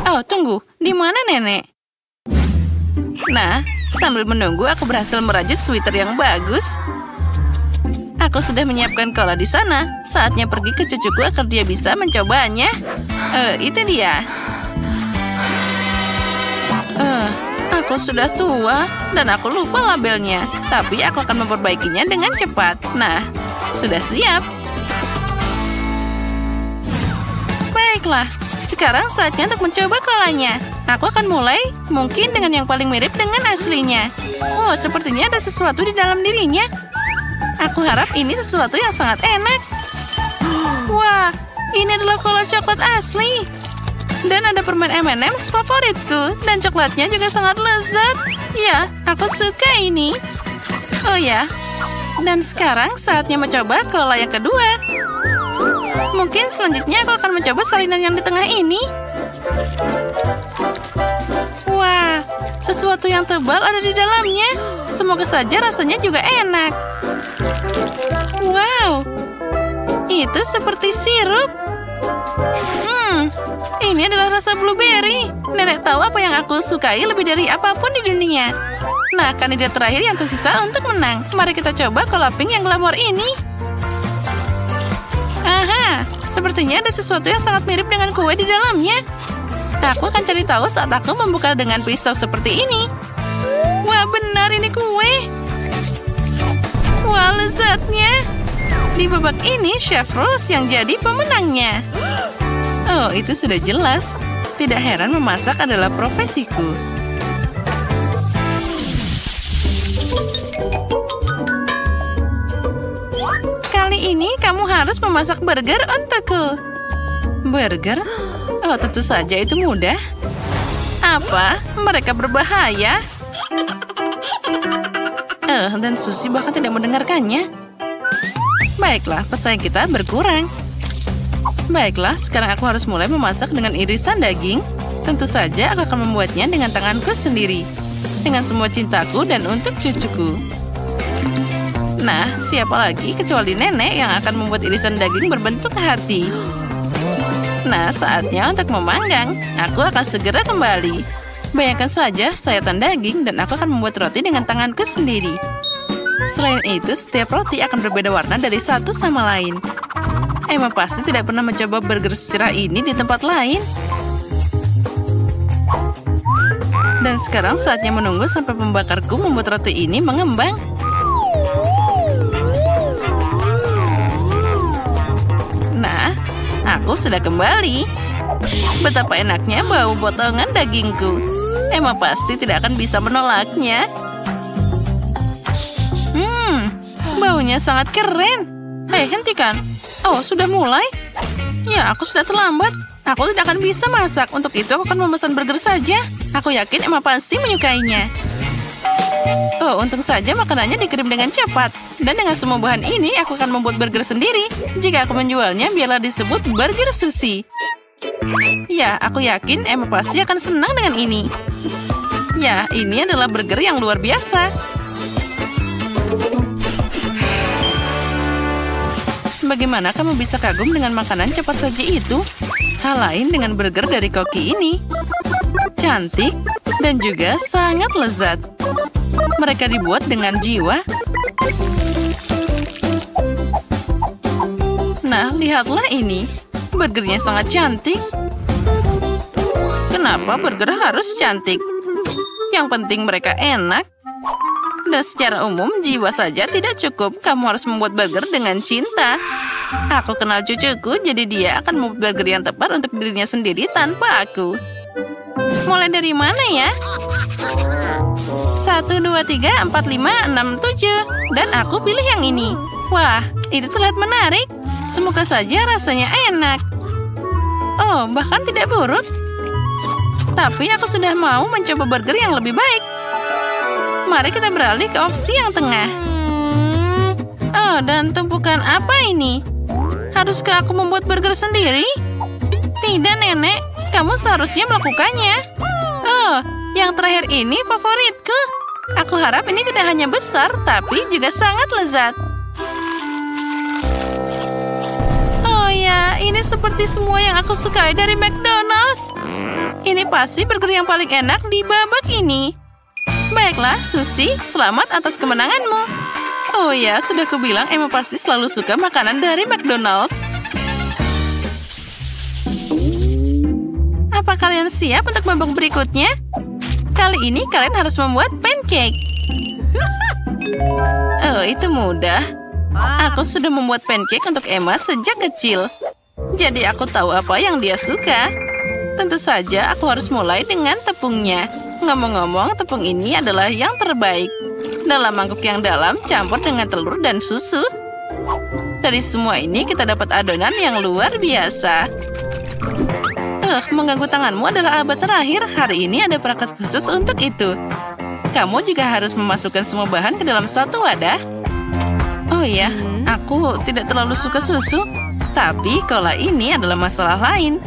Oh, tunggu. Di mana nenek? Nah, sambil menunggu aku berhasil merajut sweater yang bagus. Aku sudah menyiapkan cola di sana. Saatnya pergi ke cucuku agar dia bisa mencobanya. Itu dia. Aku sudah tua dan aku lupa labelnya. Tapi aku akan memperbaikinya dengan cepat. Nah, sudah siap. Baiklah, sekarang saatnya untuk mencoba kolanya. Aku akan mulai mungkin dengan yang paling mirip dengan aslinya. Oh, sepertinya ada sesuatu di dalam dirinya. Aku harap ini sesuatu yang sangat enak. Wah, ini adalah cola coklat asli. Dan ada permen M&M's favoritku. Dan coklatnya juga sangat lezat. Ya, aku suka ini. Oh ya, dan sekarang saatnya mencoba cola yang kedua. Mungkin selanjutnya aku akan mencoba salinan yang di tengah ini. Wah, sesuatu yang tebal ada di dalamnya. Semoga saja rasanya juga enak. Wow, itu seperti sirup. Ini adalah rasa blueberry. Nenek tahu apa yang aku sukai lebih dari apapun di dunia. Nah, kandidat terakhir yang tersisa untuk menang. Mari kita coba cola pink yang glamor ini. Aha, sepertinya ada sesuatu yang sangat mirip dengan kue di dalamnya. Aku akan cari tahu saat aku membuka dengan pisau seperti ini. Wah, benar ini kue. Wah, lezatnya. Di babak ini, Chef Rose yang jadi pemenangnya. Oh, itu sudah jelas. Tidak heran memasak adalah profesiku. Kali ini kamu harus memasak burger untukku. Burger? Oh, tentu saja itu mudah. Apa? Mereka berbahaya? Dan Susie bahkan tidak mendengarkannya. Baiklah, pesaing kita berkurang. Baiklah, sekarang aku harus mulai memasak dengan irisan daging. Tentu saja aku akan membuatnya dengan tanganku sendiri. Dengan semua cintaku dan untuk cucuku. Nah, siapa lagi kecuali nenek yang akan membuat irisan daging berbentuk hati. Nah, saatnya untuk memanggang. Aku akan segera kembali. Bayangkan saja, sayatan daging dan aku akan membuat roti dengan tanganku sendiri. Selain itu, setiap roti akan berbeda warna dari satu sama lain. Emma pasti tidak pernah mencoba burger secerah ini di tempat lain. Dan sekarang saatnya menunggu sampai pembakarku membuat roti ini mengembang. Nah, aku sudah kembali. Betapa enaknya bau potongan dagingku. Emma pasti tidak akan bisa menolaknya. Baunya sangat keren. Hentikan. Oh, sudah mulai? Ya, aku sudah terlambat. Aku tidak akan bisa masak. Untuk itu, aku akan memesan burger saja. Aku yakin Emma pasti menyukainya. Oh, untung saja makanannya dikirim dengan cepat. Dan dengan semua bahan ini, aku akan membuat burger sendiri. Jika aku menjualnya, biarlah disebut burger sushi. Ya, aku yakin Emma pasti akan senang dengan ini. Ya, ini adalah burger yang luar biasa. Bagaimana kamu bisa kagum dengan makanan cepat saji itu? Hal lain dengan burger dari Koki ini. Cantik dan juga sangat lezat. Mereka dibuat dengan jiwa. Nah, lihatlah ini. Burgernya sangat cantik. Kenapa burger harus cantik? Yang penting mereka enak. Dan secara umum, jiwa saja tidak cukup. Kamu harus membuat burger dengan cinta. Aku kenal cucuku, jadi dia akan membuat burger yang tepat untuk dirinya sendiri tanpa aku. Mulai dari mana ya? 1, 2, 3, 4, 5, 6, 7. Dan aku pilih yang ini. Wah, itu terlihat menarik. Semoga saja rasanya enak. Oh, bahkan tidak buruk. Tapi aku sudah mau mencoba burger yang lebih baik. Mari kita beralih ke opsi yang tengah. Oh, dan tumpukan apa ini? Haruskah aku membuat burger sendiri? Tidak, Nenek. Kamu seharusnya melakukannya. Oh, yang terakhir ini favoritku. Aku harap ini tidak hanya besar, tapi juga sangat lezat. Oh ya, ini seperti semua yang aku sukai dari McDonald's. Ini pasti burger yang paling enak di babak ini. Baiklah, Susie, selamat atas kemenanganmu. Oh ya, sudah kubilang Emma pasti selalu suka makanan dari McDonald's. Apa kalian siap untuk babak berikutnya? Kali ini kalian harus membuat pancake. Oh, itu mudah. Aku sudah membuat pancake untuk Emma sejak kecil. Jadi aku tahu apa yang dia suka. Tentu saja aku harus mulai dengan tepungnya. Ngomong-ngomong, tepung ini adalah yang terbaik. Dalam mangkuk yang dalam, campur dengan telur dan susu. Dari semua ini kita dapat adonan yang luar biasa. Mengganggu tanganmu adalah abad terakhir. Hari ini ada perangkat khusus untuk itu. Kamu juga harus memasukkan semua bahan ke dalam satu wadah. Oh ya, aku tidak terlalu suka susu. Tapi cola ini adalah masalah lain.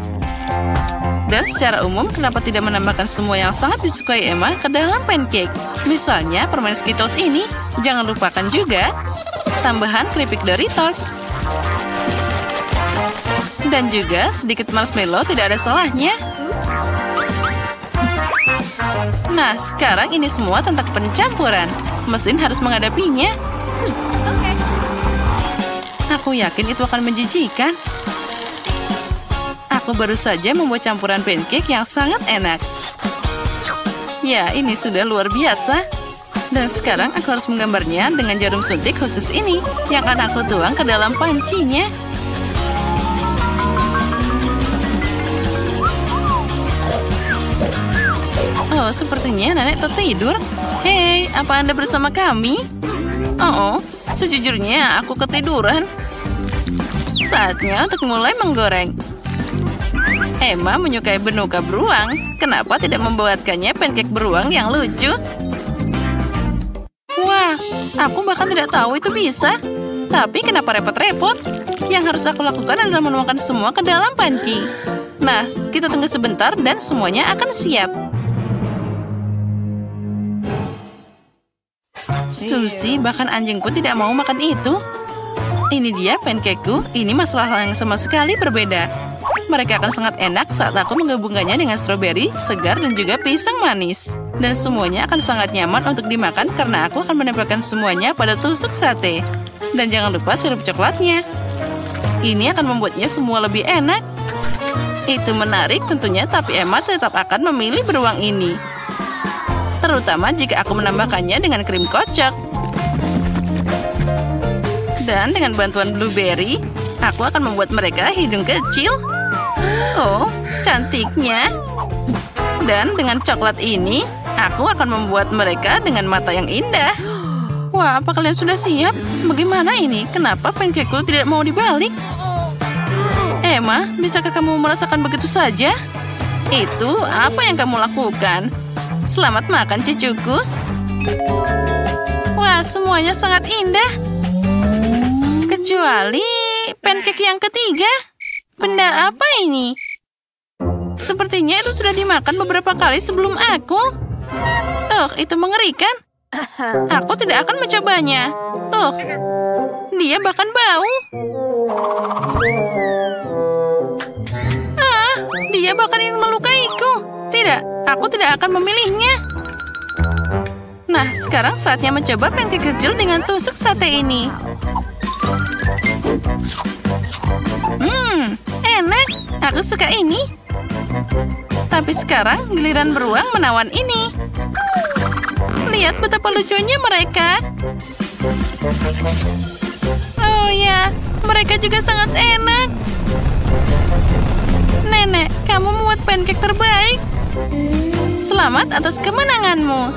Dan secara umum, kenapa tidak menambahkan semua yang sangat disukai Emma ke dalam pancake? Misalnya permen Skittles ini. Jangan lupakan juga tambahan keripik Doritos. Dan juga sedikit marshmallow tidak ada salahnya. Nah, sekarang ini semua tentang pencampuran. Mesin harus menghadapinya. Aku yakin itu akan menjijikan. Aku baru saja membuat campuran pancake yang sangat enak. Ya, ini sudah luar biasa. Dan sekarang aku harus menggambarnya dengan jarum suntik khusus ini yang akan aku tuang ke dalam pancinya. Oh, sepertinya nenek tertidur. Hei, apa Anda bersama kami? Oh, sejujurnya aku ketiduran. Saatnya untuk mulai menggoreng. Emma menyukai benuka beruang. Kenapa tidak membuatkannya pancake beruang yang lucu? Wah, aku bahkan tidak tahu itu bisa. Tapi kenapa repot-repot? Yang harus aku lakukan adalah menuangkan semua ke dalam panci. Nah, kita tunggu sebentar dan semuanya akan siap. Susie, bahkan anjing pun tidak mau makan itu. Ini dia pancakeku. Ini masalah yang sama sekali berbeda. Mereka akan sangat enak saat aku menggabungkannya dengan stroberi, segar, dan juga pisang manis. Dan semuanya akan sangat nyaman untuk dimakan karena aku akan menempelkan semuanya pada tusuk sate. Dan jangan lupa sirup coklatnya. Ini akan membuatnya semua lebih enak. Itu menarik tentunya, tapi Emma tetap akan memilih beruang ini. Terutama jika aku menambahkannya dengan krim kocok. Dan dengan bantuan blueberry, aku akan membuat mereka hidung kecil. Oh, cantiknya. Dan dengan coklat ini, aku akan membuat mereka dengan mata yang indah. Wah, apa kalian sudah siap? Bagaimana ini? Kenapa pancakeku tidak mau dibalik? Emma, bisakah kamu merasakan begitu saja? Itu apa yang kamu lakukan? Selamat makan, cucuku. Wah, semuanya sangat indah. Kecuali pancake yang ketiga. Benda apa ini? Sepertinya itu sudah dimakan beberapa kali sebelum aku. Itu mengerikan. Aku tidak akan mencobanya. Dia bahkan bau. Dia bahkan ingin melukaiku. Tidak, aku tidak akan memilihnya. Nah, sekarang saatnya mencoba pancake kecil dengan tusuk sate ini. Enak. Aku suka ini. Tapi sekarang giliran beruang menawan ini. Lihat betapa lucunya mereka. Oh ya, mereka juga sangat enak. Nenek, kamu membuat pancake terbaik. Selamat atas kemenanganmu.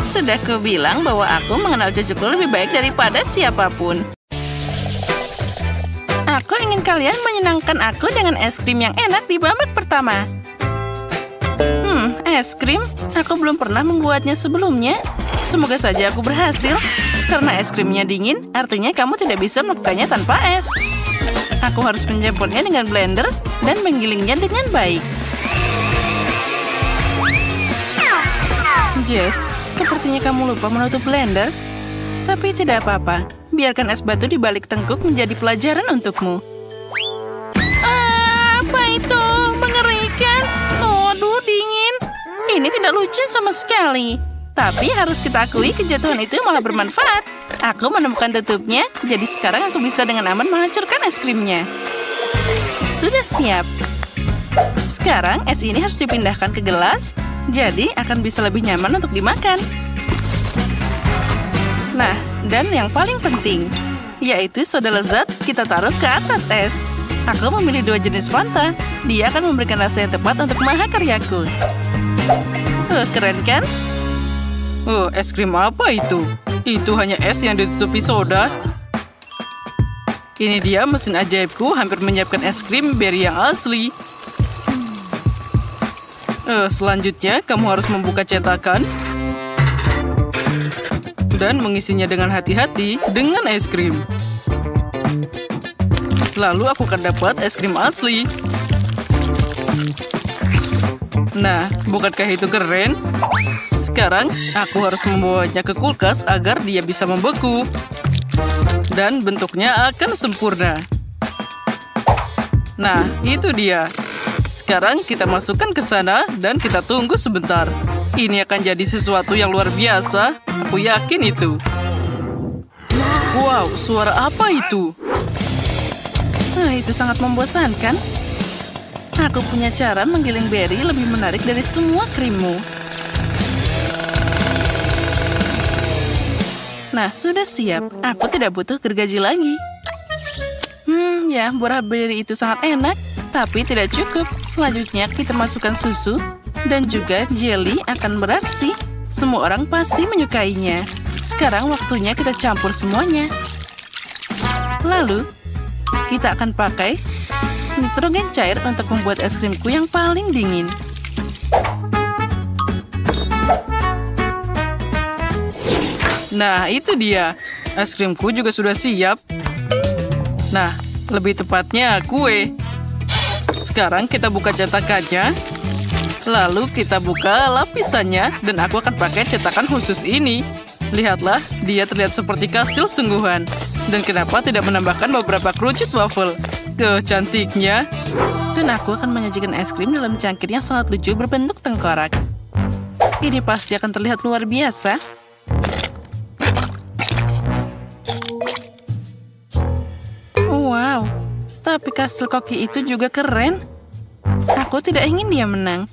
Sudah kubilang bahwa aku mengenal cucuku lebih baik daripada siapapun. Aku ingin kalian menyenangkan aku dengan es krim yang enak di babak pertama. Es krim? Aku belum pernah membuatnya sebelumnya. Semoga saja aku berhasil. Karena es krimnya dingin, artinya kamu tidak bisa melakukannya tanpa es. Aku harus mencampurnya dengan blender dan menggilingnya dengan baik. Jess, sepertinya kamu lupa menutup blender. Tapi tidak apa-apa. Biarkan es batu di balik tengkuk menjadi pelajaran untukmu. Apa itu? Mengerikan. Aduh, dingin. Ini tidak lucu sama sekali. Tapi harus kita akui kejatuhan itu malah bermanfaat. Aku menemukan tutupnya, jadi sekarang aku bisa dengan aman menghancurkan es krimnya. Sudah siap. Sekarang es ini harus dipindahkan ke gelas, jadi akan bisa lebih nyaman untuk dimakan. Nah, dan yang paling penting, yaitu soda lezat kita taruh ke atas es. Aku memilih 2 jenis Fanta. Dia akan memberikan rasa yang tepat untuk mahakaryaku. Keren kan? Es krim apa itu? Itu hanya es yang ditutupi soda. Ini dia mesin ajaibku hampir menyiapkan es krim berry yang asli. Selanjutnya, kamu harus membuka cetakan dan mengisinya dengan hati-hati dengan es krim. Lalu aku akan dapat es krim asli. Nah, bukankah itu keren? Sekarang, aku harus membawanya ke kulkas agar dia bisa membeku. Dan bentuknya akan sempurna. Nah, itu dia. Sekarang kita masukkan ke sana dan kita tunggu sebentar. Ini akan jadi sesuatu yang luar biasa. Aku yakin itu. Wow, suara apa itu? Itu sangat membosankan. Aku punya cara menggiling berry lebih menarik dari semua krimmu. Nah, sudah siap. Aku tidak butuh gergaji lagi. Ya, buah berry itu sangat enak, tapi tidak cukup. Selanjutnya, kita masukkan susu dan juga jelly akan beraksi. Semua orang pasti menyukainya. Sekarang waktunya kita campur semuanya. Lalu, kita akan pakai nitrogen cair untuk membuat es krimku yang paling dingin. Nah, itu dia. Es krimku juga sudah siap. Nah, lebih tepatnya kue. Sekarang kita buka cetakannya. Lalu kita buka lapisannya dan aku akan pakai cetakan khusus ini. Lihatlah, dia terlihat seperti kastil sungguhan. Dan kenapa tidak menambahkan beberapa kerucut waffle? Cantiknya. Dan aku akan menyajikan es krim dalam cangkir yang sangat lucu berbentuk tengkorak. Ini pasti akan terlihat luar biasa. Wow, tapi kastil koki itu juga keren. Aku tidak ingin dia menang.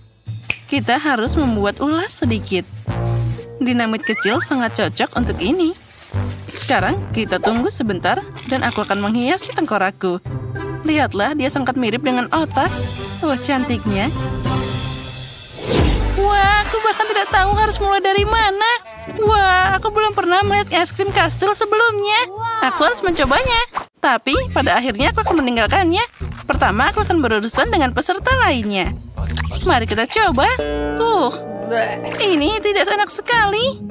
Kita harus membuat ulas sedikit. Dinamit kecil sangat cocok untuk ini. Sekarang kita tunggu sebentar dan aku akan menghiasi tengkorakku. Lihatlah, dia sangat mirip dengan otak. Wah, cantiknya. Wah, aku bahkan tidak tahu harus mulai dari mana. Wah, aku belum pernah melihat es krim kastil sebelumnya. Aku harus mencobanya. Tapi, pada akhirnya aku akan meninggalkannya. Pertama, aku akan berurusan dengan peserta lainnya. Mari kita coba. Ini tidak enak sekali.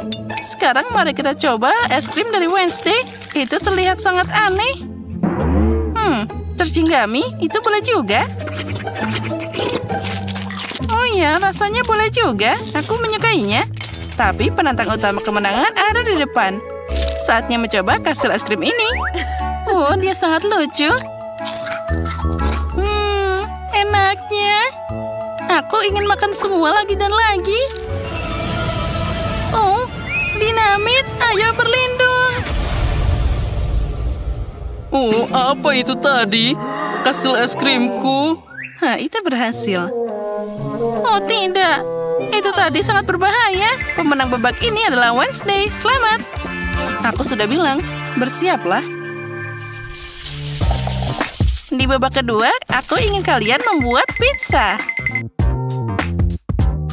Sekarang mari kita coba es krim dari Wednesday. Itu terlihat sangat aneh. Tercinggami, itu boleh juga. Oh iya, rasanya boleh juga. Aku menyukainya. Tapi penantang utama kemenangan ada di depan. Saatnya mencoba kastil es krim ini. Dia sangat lucu. Enaknya. Aku ingin makan semua lagi dan lagi. Dinamit, ayo berlindung. Apa itu tadi? Kastil es krimku. Itu berhasil. Oh tidak, itu tadi sangat berbahaya. Pemenang babak ini adalah Wednesday. Selamat. Aku sudah bilang, bersiaplah. Di babak kedua, aku ingin kalian membuat pizza.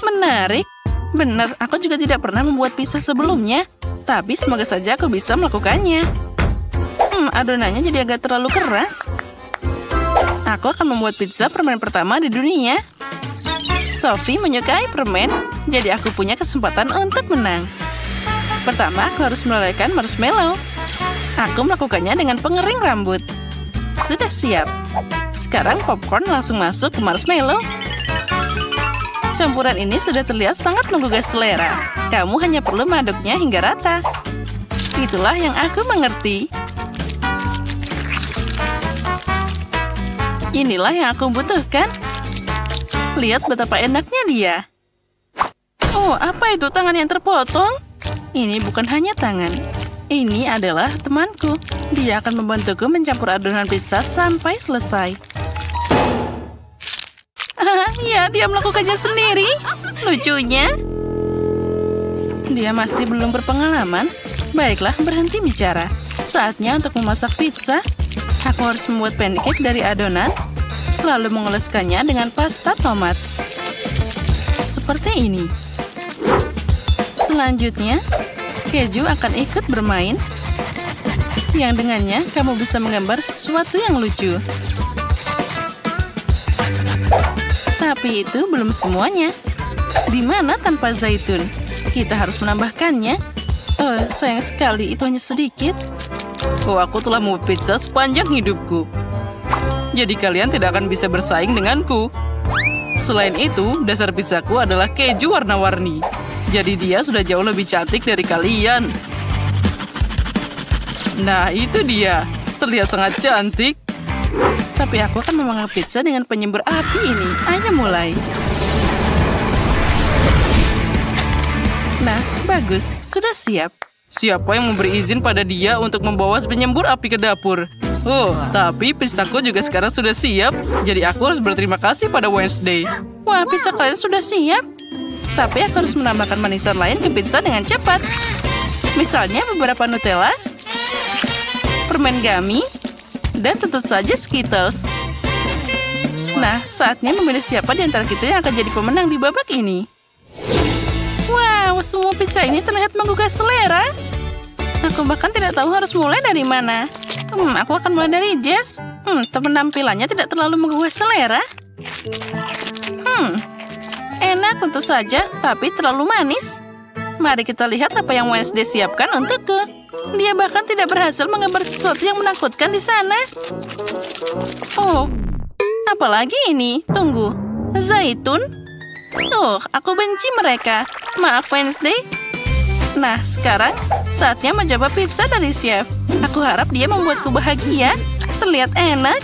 Menarik. Benar, aku juga tidak pernah membuat pizza sebelumnya. Tapi semoga saja aku bisa melakukannya. Adonannya jadi agak terlalu keras. Aku akan membuat pizza permen pertama di dunia. Sophie menyukai permen, jadi aku punya kesempatan untuk menang. Pertama, aku harus melelehkan marshmallow. Aku melakukannya dengan pengering rambut. Sudah siap. Sekarang popcorn langsung masuk ke marshmallow. Campuran ini sudah terlihat sangat menggugah selera. Kamu hanya perlu mengaduknya hingga rata. Itulah yang aku mengerti. Inilah yang aku butuhkan. Lihat betapa enaknya dia. Oh, apa itu tangan yang terpotong? Ini bukan hanya tangan. Ini adalah temanku. Dia akan membantuku mencampur adonan pizza sampai selesai. Ya, dia melakukannya sendiri. Lucunya. Dia masih belum berpengalaman. Baiklah, berhenti bicara. Saatnya untuk memasak pizza. Aku harus membuat pancake dari adonan, lalu mengoleskannya dengan pasta tomat. Seperti ini. Selanjutnya, keju akan ikut bermain. Yang dengannya, kamu bisa menggambar sesuatu yang lucu. Tapi itu belum semuanya. Di mana tanpa zaitun? Kita harus menambahkannya. Oh, sayang sekali, itu hanya sedikit. Oh, aku telah membuat pizza sepanjang hidupku. Jadi kalian tidak akan bisa bersaing denganku. Selain itu, dasar pizzaku adalah keju warna-warni. Jadi dia sudah jauh lebih cantik dari kalian. Nah, itu dia. Terlihat sangat cantik. Tapi aku akan memanggang pizza dengan penyembur api ini. Ayo mulai. Nah, bagus. Sudah siap. Siapa yang memberi izin pada dia untuk membawa penyembur api ke dapur? Oh, tapi pizzaku juga sekarang sudah siap. Jadi aku harus berterima kasih pada Wednesday. Wah, pizza kalian sudah siap. Tapi aku harus menambahkan manisan lain ke pizza dengan cepat. Misalnya beberapa Nutella, permen gummy, dan tentu saja Skittles. Nah, saatnya memilih siapa di antara kita yang akan jadi pemenang di babak ini. Wow, semua pizza ini terlihat menggugah selera. Aku bahkan tidak tahu harus mulai dari mana. Aku akan mulai dari Jess. Penampilannya tidak terlalu menggugah selera. Enak tentu saja, tapi terlalu manis. Mari kita lihat apa yang Wednesday siapkan untukku. Dia bahkan tidak berhasil menggambar sesuatu yang menakutkan di sana. Oh, apalagi ini? Tunggu, zaitun? Oh, aku benci mereka. Maaf, Wednesday. Nah, sekarang saatnya mencoba pizza dari chef. Aku harap dia membuatku bahagia. Terlihat enak.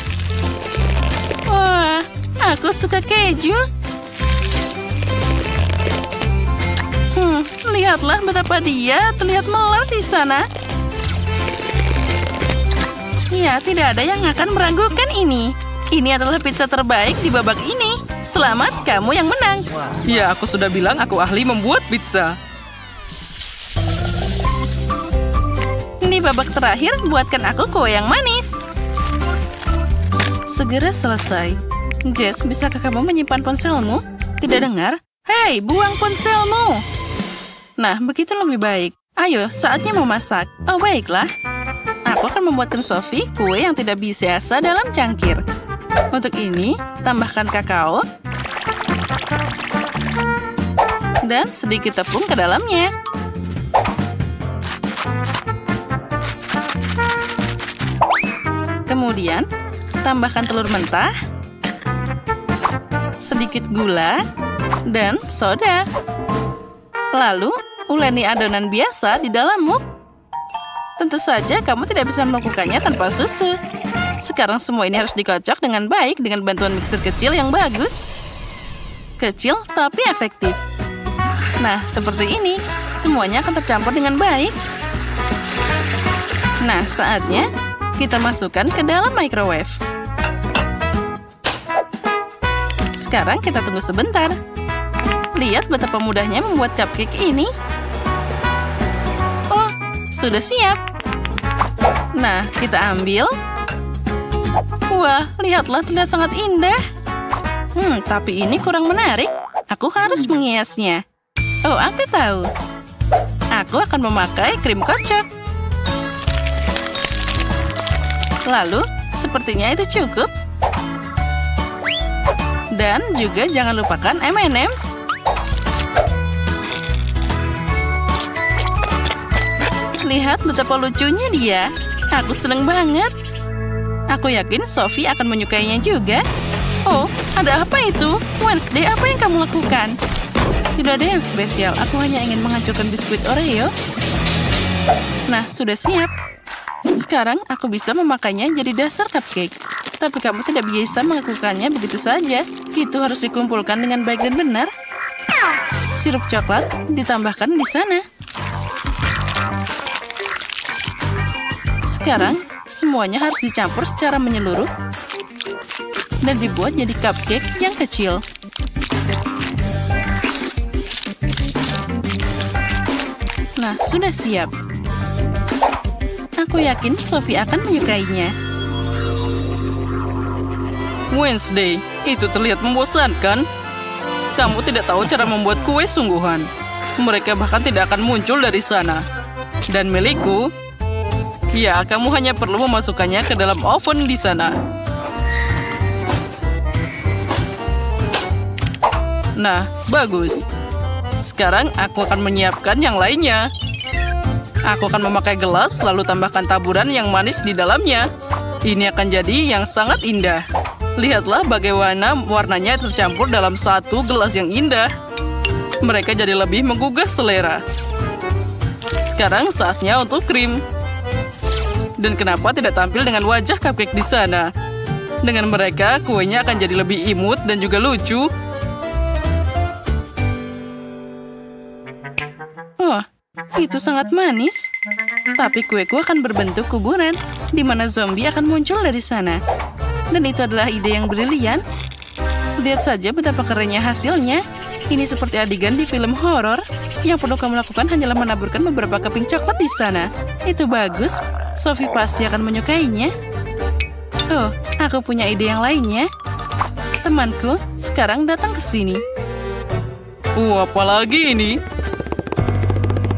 Wah, aku suka keju. Lihatlah betapa dia terlihat melar di sana. Ya, tidak ada yang akan meragukan ini. Ini adalah pizza terbaik di babak ini. Selamat, kamu yang menang. Ya, aku sudah bilang aku ahli membuat pizza. Di babak terakhir, buatkan aku kue yang manis. Segera selesai. Jess, bisakah kamu menyimpan ponselmu? Tidak dengar? Hei, buang ponselmu. Nah, begitu lebih baik. Ayo, saatnya memasak. Oh, baiklah. Aku akan membuatkan Sophie kue yang tidak biasa dalam cangkir. Untuk ini, tambahkan kakao dan sedikit tepung ke dalamnya. Kemudian, tambahkan telur mentah, sedikit gula, dan soda. Lalu, uleni adonan biasa di dalam muk. Tentu saja kamu tidak bisa melakukannya tanpa susu. Sekarang semua ini harus dikocok dengan baik dengan bantuan mixer kecil yang bagus. Kecil tapi efektif. Nah, seperti ini. Semuanya akan tercampur dengan baik. Nah, saatnya kita masukkan ke dalam microwave. Sekarang kita tunggu sebentar. Lihat betapa mudahnya membuat cupcake ini. Oh, sudah siap. Nah, kita ambil. Wah, lihatlah, terlihat sangat indah. Tapi ini kurang menarik. Aku harus menghiasnya. Oh, aku tahu. Aku akan memakai krim kocok. Lalu, sepertinya itu cukup. Dan juga jangan lupakan M&M's. Lihat betapa lucunya dia. Aku seneng banget. Aku yakin Sophie akan menyukainya juga. Oh, ada apa itu? Wednesday, apa yang kamu lakukan? Tidak ada yang spesial. Aku hanya ingin menghancurkan biskuit Oreo. Nah, sudah siap. Sekarang aku bisa memakainya jadi dasar cupcake. Tapi kamu tidak bisa melakukannya begitu saja. Itu harus dikumpulkan dengan baik dan benar. Sirup coklat ditambahkan di sana. Sekarang, semuanya harus dicampur secara menyeluruh dan dibuat jadi cupcake yang kecil. Nah, sudah siap. Aku yakin Sophie akan menyukainya. Wednesday, itu terlihat membosankan. Kamu tidak tahu cara membuat kue sungguhan. Mereka bahkan tidak akan muncul dari sana. Dan milikku, ya, kamu hanya perlu memasukkannya ke dalam oven di sana. Nah, bagus. Sekarang aku akan menyiapkan yang lainnya. Aku akan memakai gelas, lalu tambahkan taburan yang manis di dalamnya. Ini akan jadi yang sangat indah. Lihatlah bagaimana warnanya tercampur dalam satu gelas yang indah. Mereka jadi lebih menggugah selera. Sekarang saatnya untuk krim. Dan kenapa tidak tampil dengan wajah cupcake di sana? Dengan mereka, kuenya akan jadi lebih imut dan juga lucu. Wah, itu sangat manis. Tapi kueku akan berbentuk kuburan, di mana zombie akan muncul dari sana. Dan itu adalah ide yang brilian. Lihat saja betapa kerennya hasilnya. Ini seperti adegan di film horor. Yang perlu kamu lakukan hanyalah menaburkan beberapa keping coklat di sana. Itu bagus. Sophie pasti akan menyukainya. Oh, aku punya ide yang lainnya. Temanku, sekarang datang ke sini. Apalagi ini?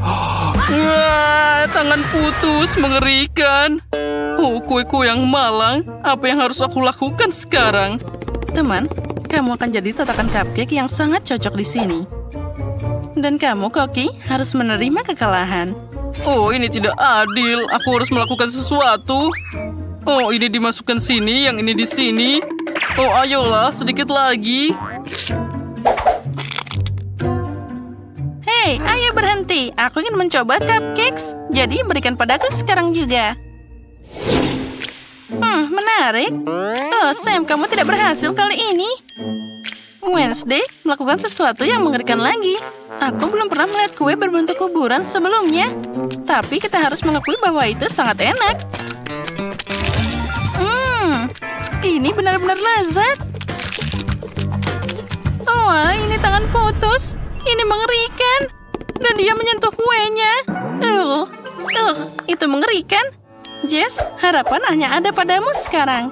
Wah, tangan putus, mengerikan. Kue-kue yang malang. Apa yang harus aku lakukan sekarang? Teman, kamu akan jadi tatakan cupcake yang sangat cocok di sini. Dan kamu, Koki, harus menerima kekalahan. Oh, ini tidak adil. Aku harus melakukan sesuatu. Oh, ini dimasukkan sini, yang ini di sini. Oh, ayolah, sedikit lagi. Hei, ayo berhenti. Aku ingin mencoba cupcakes. Jadi berikan padaku sekarang juga. Menarik. Oh, Sam, kamu tidak berhasil kali ini. Wednesday, melakukan sesuatu yang mengerikan lagi. Aku belum pernah melihat kue berbentuk kuburan sebelumnya. Tapi kita harus mengakui bahwa itu sangat enak. Ini benar-benar lezat. Oh, ini tangan putus. Ini mengerikan. Dan dia menyentuh kuenya. Itu mengerikan. Jess, harapan hanya ada padamu sekarang.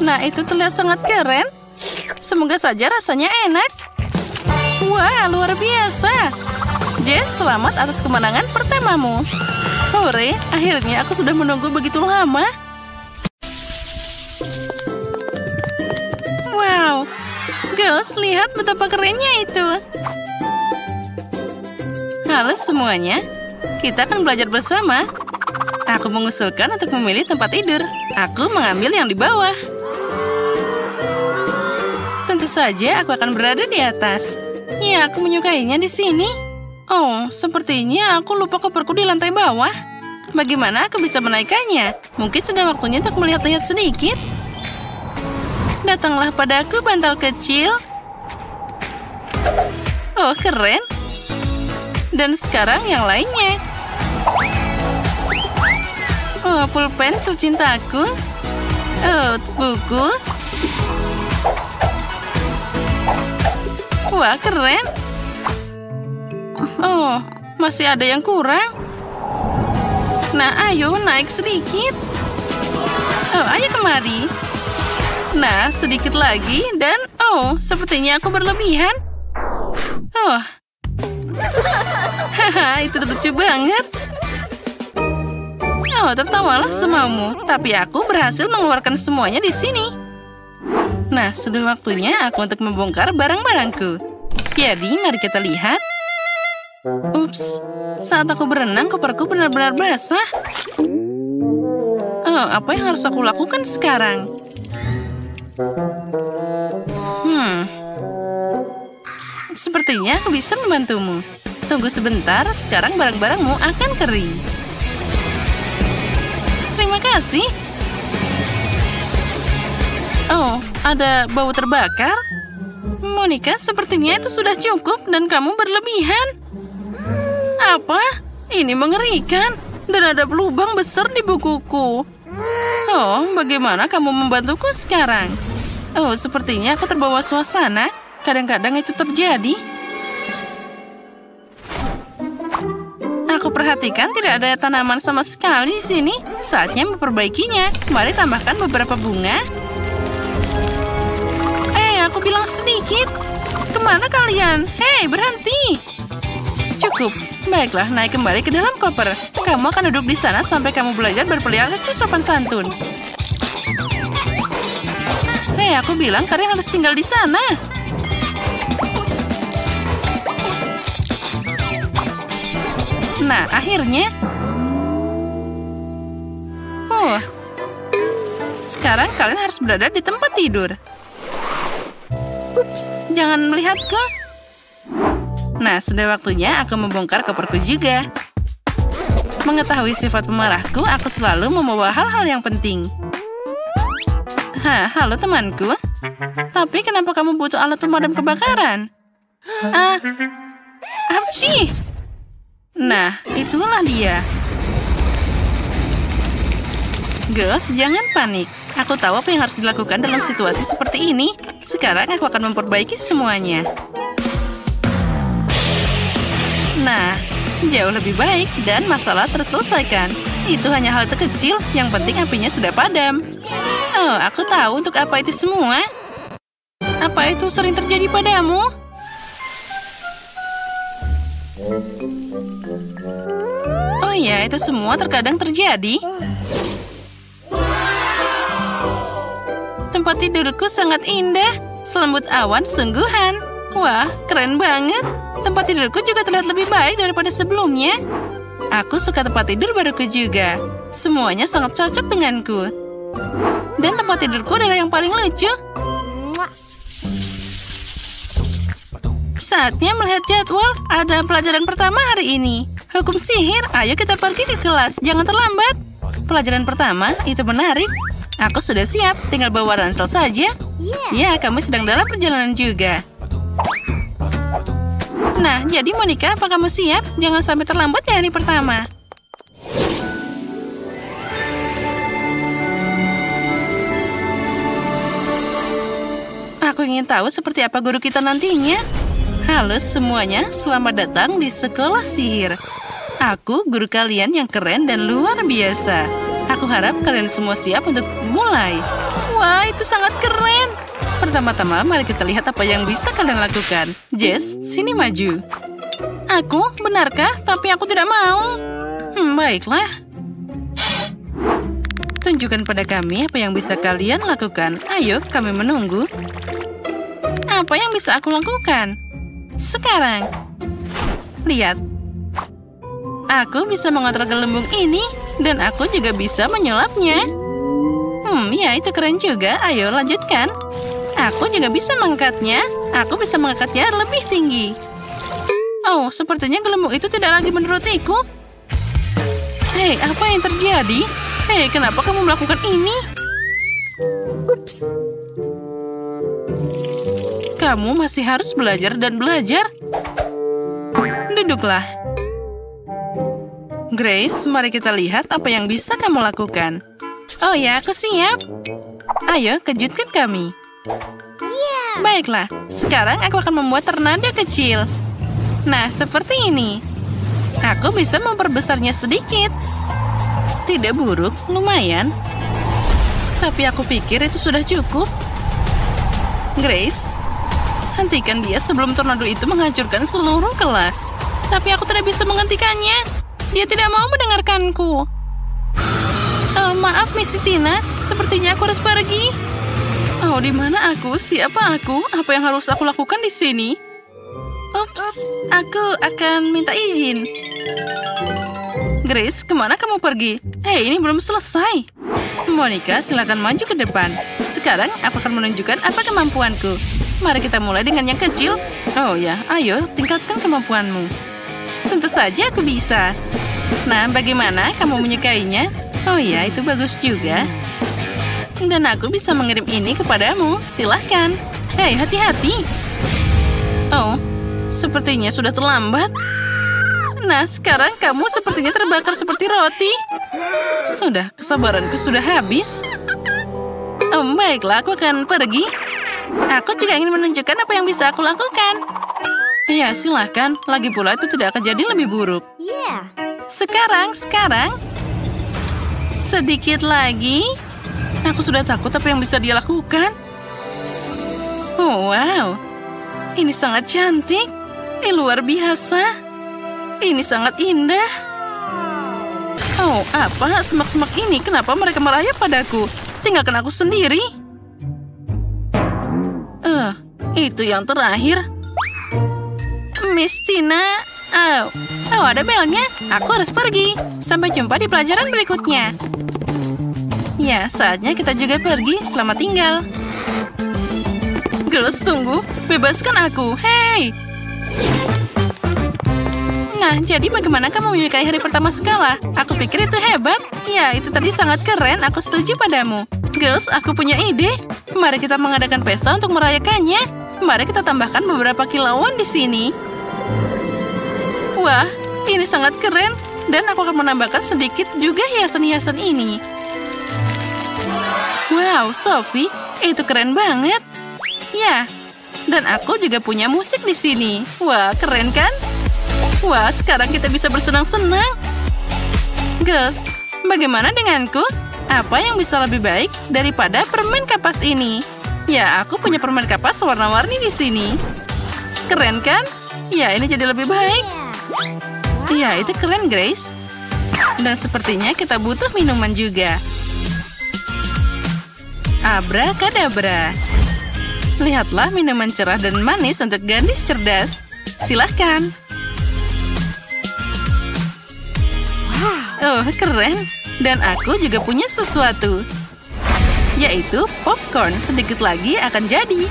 Nah, itu terlihat sangat keren. Semoga saja rasanya enak. Wah, luar biasa. Jess, selamat atas kemenangan pertamamu. Hore, akhirnya aku sudah menunggu begitu lama. Wow, girls, lihat betapa kerennya itu. Halo semuanya, kita akan belajar bersama. Aku mengusulkan untuk memilih tempat tidur. Aku mengambil yang di bawah. Tentu saja aku akan berada di atas. Ya, aku menyukainya di sini. Oh, sepertinya aku lupa koperku di lantai bawah. Bagaimana aku bisa menaikkannya? Mungkin sudah waktunya untuk melihat-lihat sedikit. Datanglah padaku, bantal kecil. Oh, keren. Dan sekarang yang lainnya. Oh, pulpen tercintaku. Oh, buku. Wah, keren. Oh, masih ada yang kurang. Nah, ayo naik sedikit. Oh, ayo kemari. Nah, sedikit lagi dan sepertinya aku berlebihan. Haha, itu lucu banget. Tertawalah semaumu, tapi aku berhasil mengeluarkan semuanya di sini. Nah, sudah waktunya aku untuk membongkar barang-barangku. Jadi, mari kita lihat. Ups, saat aku berenang, koperku benar-benar basah. Apa yang harus aku lakukan sekarang? Sepertinya aku bisa membantumu. Tunggu sebentar, sekarang barang-barangmu akan kering. Terima kasih. Ada bau terbakar. Monica, sepertinya itu sudah cukup dan kamu berlebihan. Apa? Ini mengerikan. Dan ada lubang besar di bukuku. Bagaimana kamu membantuku sekarang? Sepertinya aku terbawa suasana. Kadang-kadang itu terjadi. Aku perhatikan tidak ada tanaman sama sekali di sini. Saatnya memperbaikinya. Mari tambahkan beberapa bunga. Aku bilang sedikit. Kemana kalian? Hei, berhenti. Cukup. Baiklah, naik kembali ke dalam koper. Kamu akan duduk di sana sampai kamu belajar berperilaku sopan santun. Hei, aku bilang kalian harus tinggal di sana. Nah, akhirnya. Sekarang kalian harus berada di tempat tidur. Ups, jangan melihatku. Nah, sudah waktunya aku membongkar koperku juga. Mengetahui sifat pemarahku, aku selalu membawa hal-hal yang penting. Halo temanku. Tapi kenapa kamu butuh alat pemadam kebakaran? Apci! Nah, itulah dia. Girls, jangan panik. Aku tahu apa yang harus dilakukan dalam situasi seperti ini. Sekarang aku akan memperbaiki semuanya. Nah, jauh lebih baik dan masalah terselesaikan. Itu hanya hal terkecil, yang penting apinya sudah padam. Aku tahu untuk apa itu semua. Apa itu sering terjadi padamu? Oh ya, itu semua terkadang terjadi. Tempat tidurku sangat indah. Selembut awan sungguhan. Wah, keren banget. Tempat tidurku juga terlihat lebih baik daripada sebelumnya. Aku suka tempat tidur baruku juga. Semuanya sangat cocok denganku. Dan tempat tidurku adalah yang paling lucu. Saatnya melihat jadwal. Ada pelajaran pertama hari ini. Hukum sihir. Ayo kita pergi ke kelas. Jangan terlambat. Pelajaran pertama, itu menarik. Aku sudah siap. Tinggal bawa ransel saja. Ya, kami sedang dalam perjalanan juga. Nah, jadi Monica, apa kamu siap? Jangan sampai terlambat di hari pertama. Aku ingin tahu seperti apa guru kita nantinya. Halo semuanya, selamat datang di sekolah sihir. Aku guru kalian yang keren dan luar biasa. Aku harap kalian semua siap untuk mulai. Wah, itu sangat keren. Pertama-tama, mari kita lihat apa yang bisa kalian lakukan. Jess, sini maju. Aku? Benarkah? Tapi aku tidak mau. Baiklah. Tunjukkan pada kami apa yang bisa kalian lakukan. Ayo, kami menunggu. Apa yang bisa aku lakukan? Sekarang. Lihat. Aku bisa mengontrol gelembung ini. Dan aku juga bisa menyulapnya. Ya itu keren juga. Ayo lanjutkan. Aku juga bisa mengangkatnya. Aku bisa mengangkatnya lebih tinggi. Oh, sepertinya gelembung itu tidak lagi menurutiku. Hei, apa yang terjadi? Hei, kenapa kamu melakukan ini? Ups. Kamu masih harus belajar dan belajar. Duduklah. Grace, mari kita lihat apa yang bisa kamu lakukan. Oh ya, aku siap. Ayo, kejutkan kami. Baiklah, sekarang aku akan membuat tornado kecil. Nah, seperti ini. Aku bisa memperbesarnya sedikit. Tidak buruk, lumayan. Tapi aku pikir itu sudah cukup. Grace, hentikan dia sebelum tornado itu menghancurkan seluruh kelas. Tapi aku tidak bisa menghentikannya. Dia tidak mau mendengarkanku. Maaf, Miss Tina. Sepertinya aku harus pergi. Oh, di mana aku? Siapa aku? Apa yang harus aku lakukan di sini? Ups, aku akan minta izin. Grace, kemana kamu pergi? Hei, ini belum selesai. Monica, silakan maju ke depan. Sekarang aku akan menunjukkan apa kemampuanku. Mari kita mulai dengan yang kecil. Oh ya, ayo tingkatkan kemampuanmu. Tentu saja aku bisa. Nah, bagaimana kamu menyukainya? Oh ya, itu bagus juga. Dan aku bisa mengirim ini kepadamu. Silahkan. Hei, hati-hati. Oh, sepertinya sudah terlambat. Nah, sekarang kamu sepertinya terbakar seperti roti. Sudah, kesabaranku sudah habis. Oh, baiklah, aku akan pergi. Aku juga ingin menunjukkan apa yang bisa aku lakukan. Ya, silahkan. Lagi pula itu tidak akan jadi lebih buruk. Sekarang. Sedikit lagi. Aku sudah takut apa yang bisa dia lakukan. Oh, wow. Ini sangat cantik. Ini luar biasa. Ini sangat indah. Oh, apa? Semak-semak ini, kenapa mereka merayap padaku? Tinggalkan aku sendiri. Itu yang terakhir. Miss Tina. Oh, ada belnya. Aku harus pergi. Sampai jumpa di pelajaran berikutnya. Ya, saatnya kita juga pergi. Selamat tinggal. Girls, tunggu. Bebaskan aku. Hei! Nah, jadi bagaimana kamu menyukai hari pertama sekolah? Aku pikir itu hebat. Ya, itu tadi sangat keren. Aku setuju padamu. Girls, aku punya ide. Mari kita mengadakan pesta untuk merayakannya. Mari kita tambahkan beberapa kilauan di sini. Wah, ini sangat keren. Dan aku akan menambahkan sedikit juga hiasan-hiasan ini. Wow, Sophie, itu keren banget. Ya, dan aku juga punya musik di sini. Wah, keren kan? Wah, sekarang kita bisa bersenang-senang. Girls, bagaimana denganku? Apa yang bisa lebih baik daripada permen kapas ini? Ya, aku punya permen kapas warna-warni di sini. Keren kan? Ya, ini jadi lebih baik. Ya, itu keren, Grace. Dan sepertinya kita butuh minuman juga. Abracadabra. Lihatlah minuman cerah dan manis untuk gadis cerdas. Silahkan. Oh, keren. Dan aku juga punya sesuatu. Yaitu popcorn. Sedikit lagi akan jadi.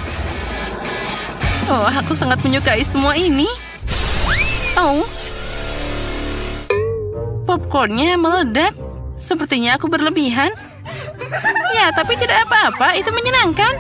Oh, aku sangat menyukai semua ini. Oh. Popcornnya meledak. Sepertinya aku berlebihan. Ya, tapi tidak apa-apa. Itu menyenangkan.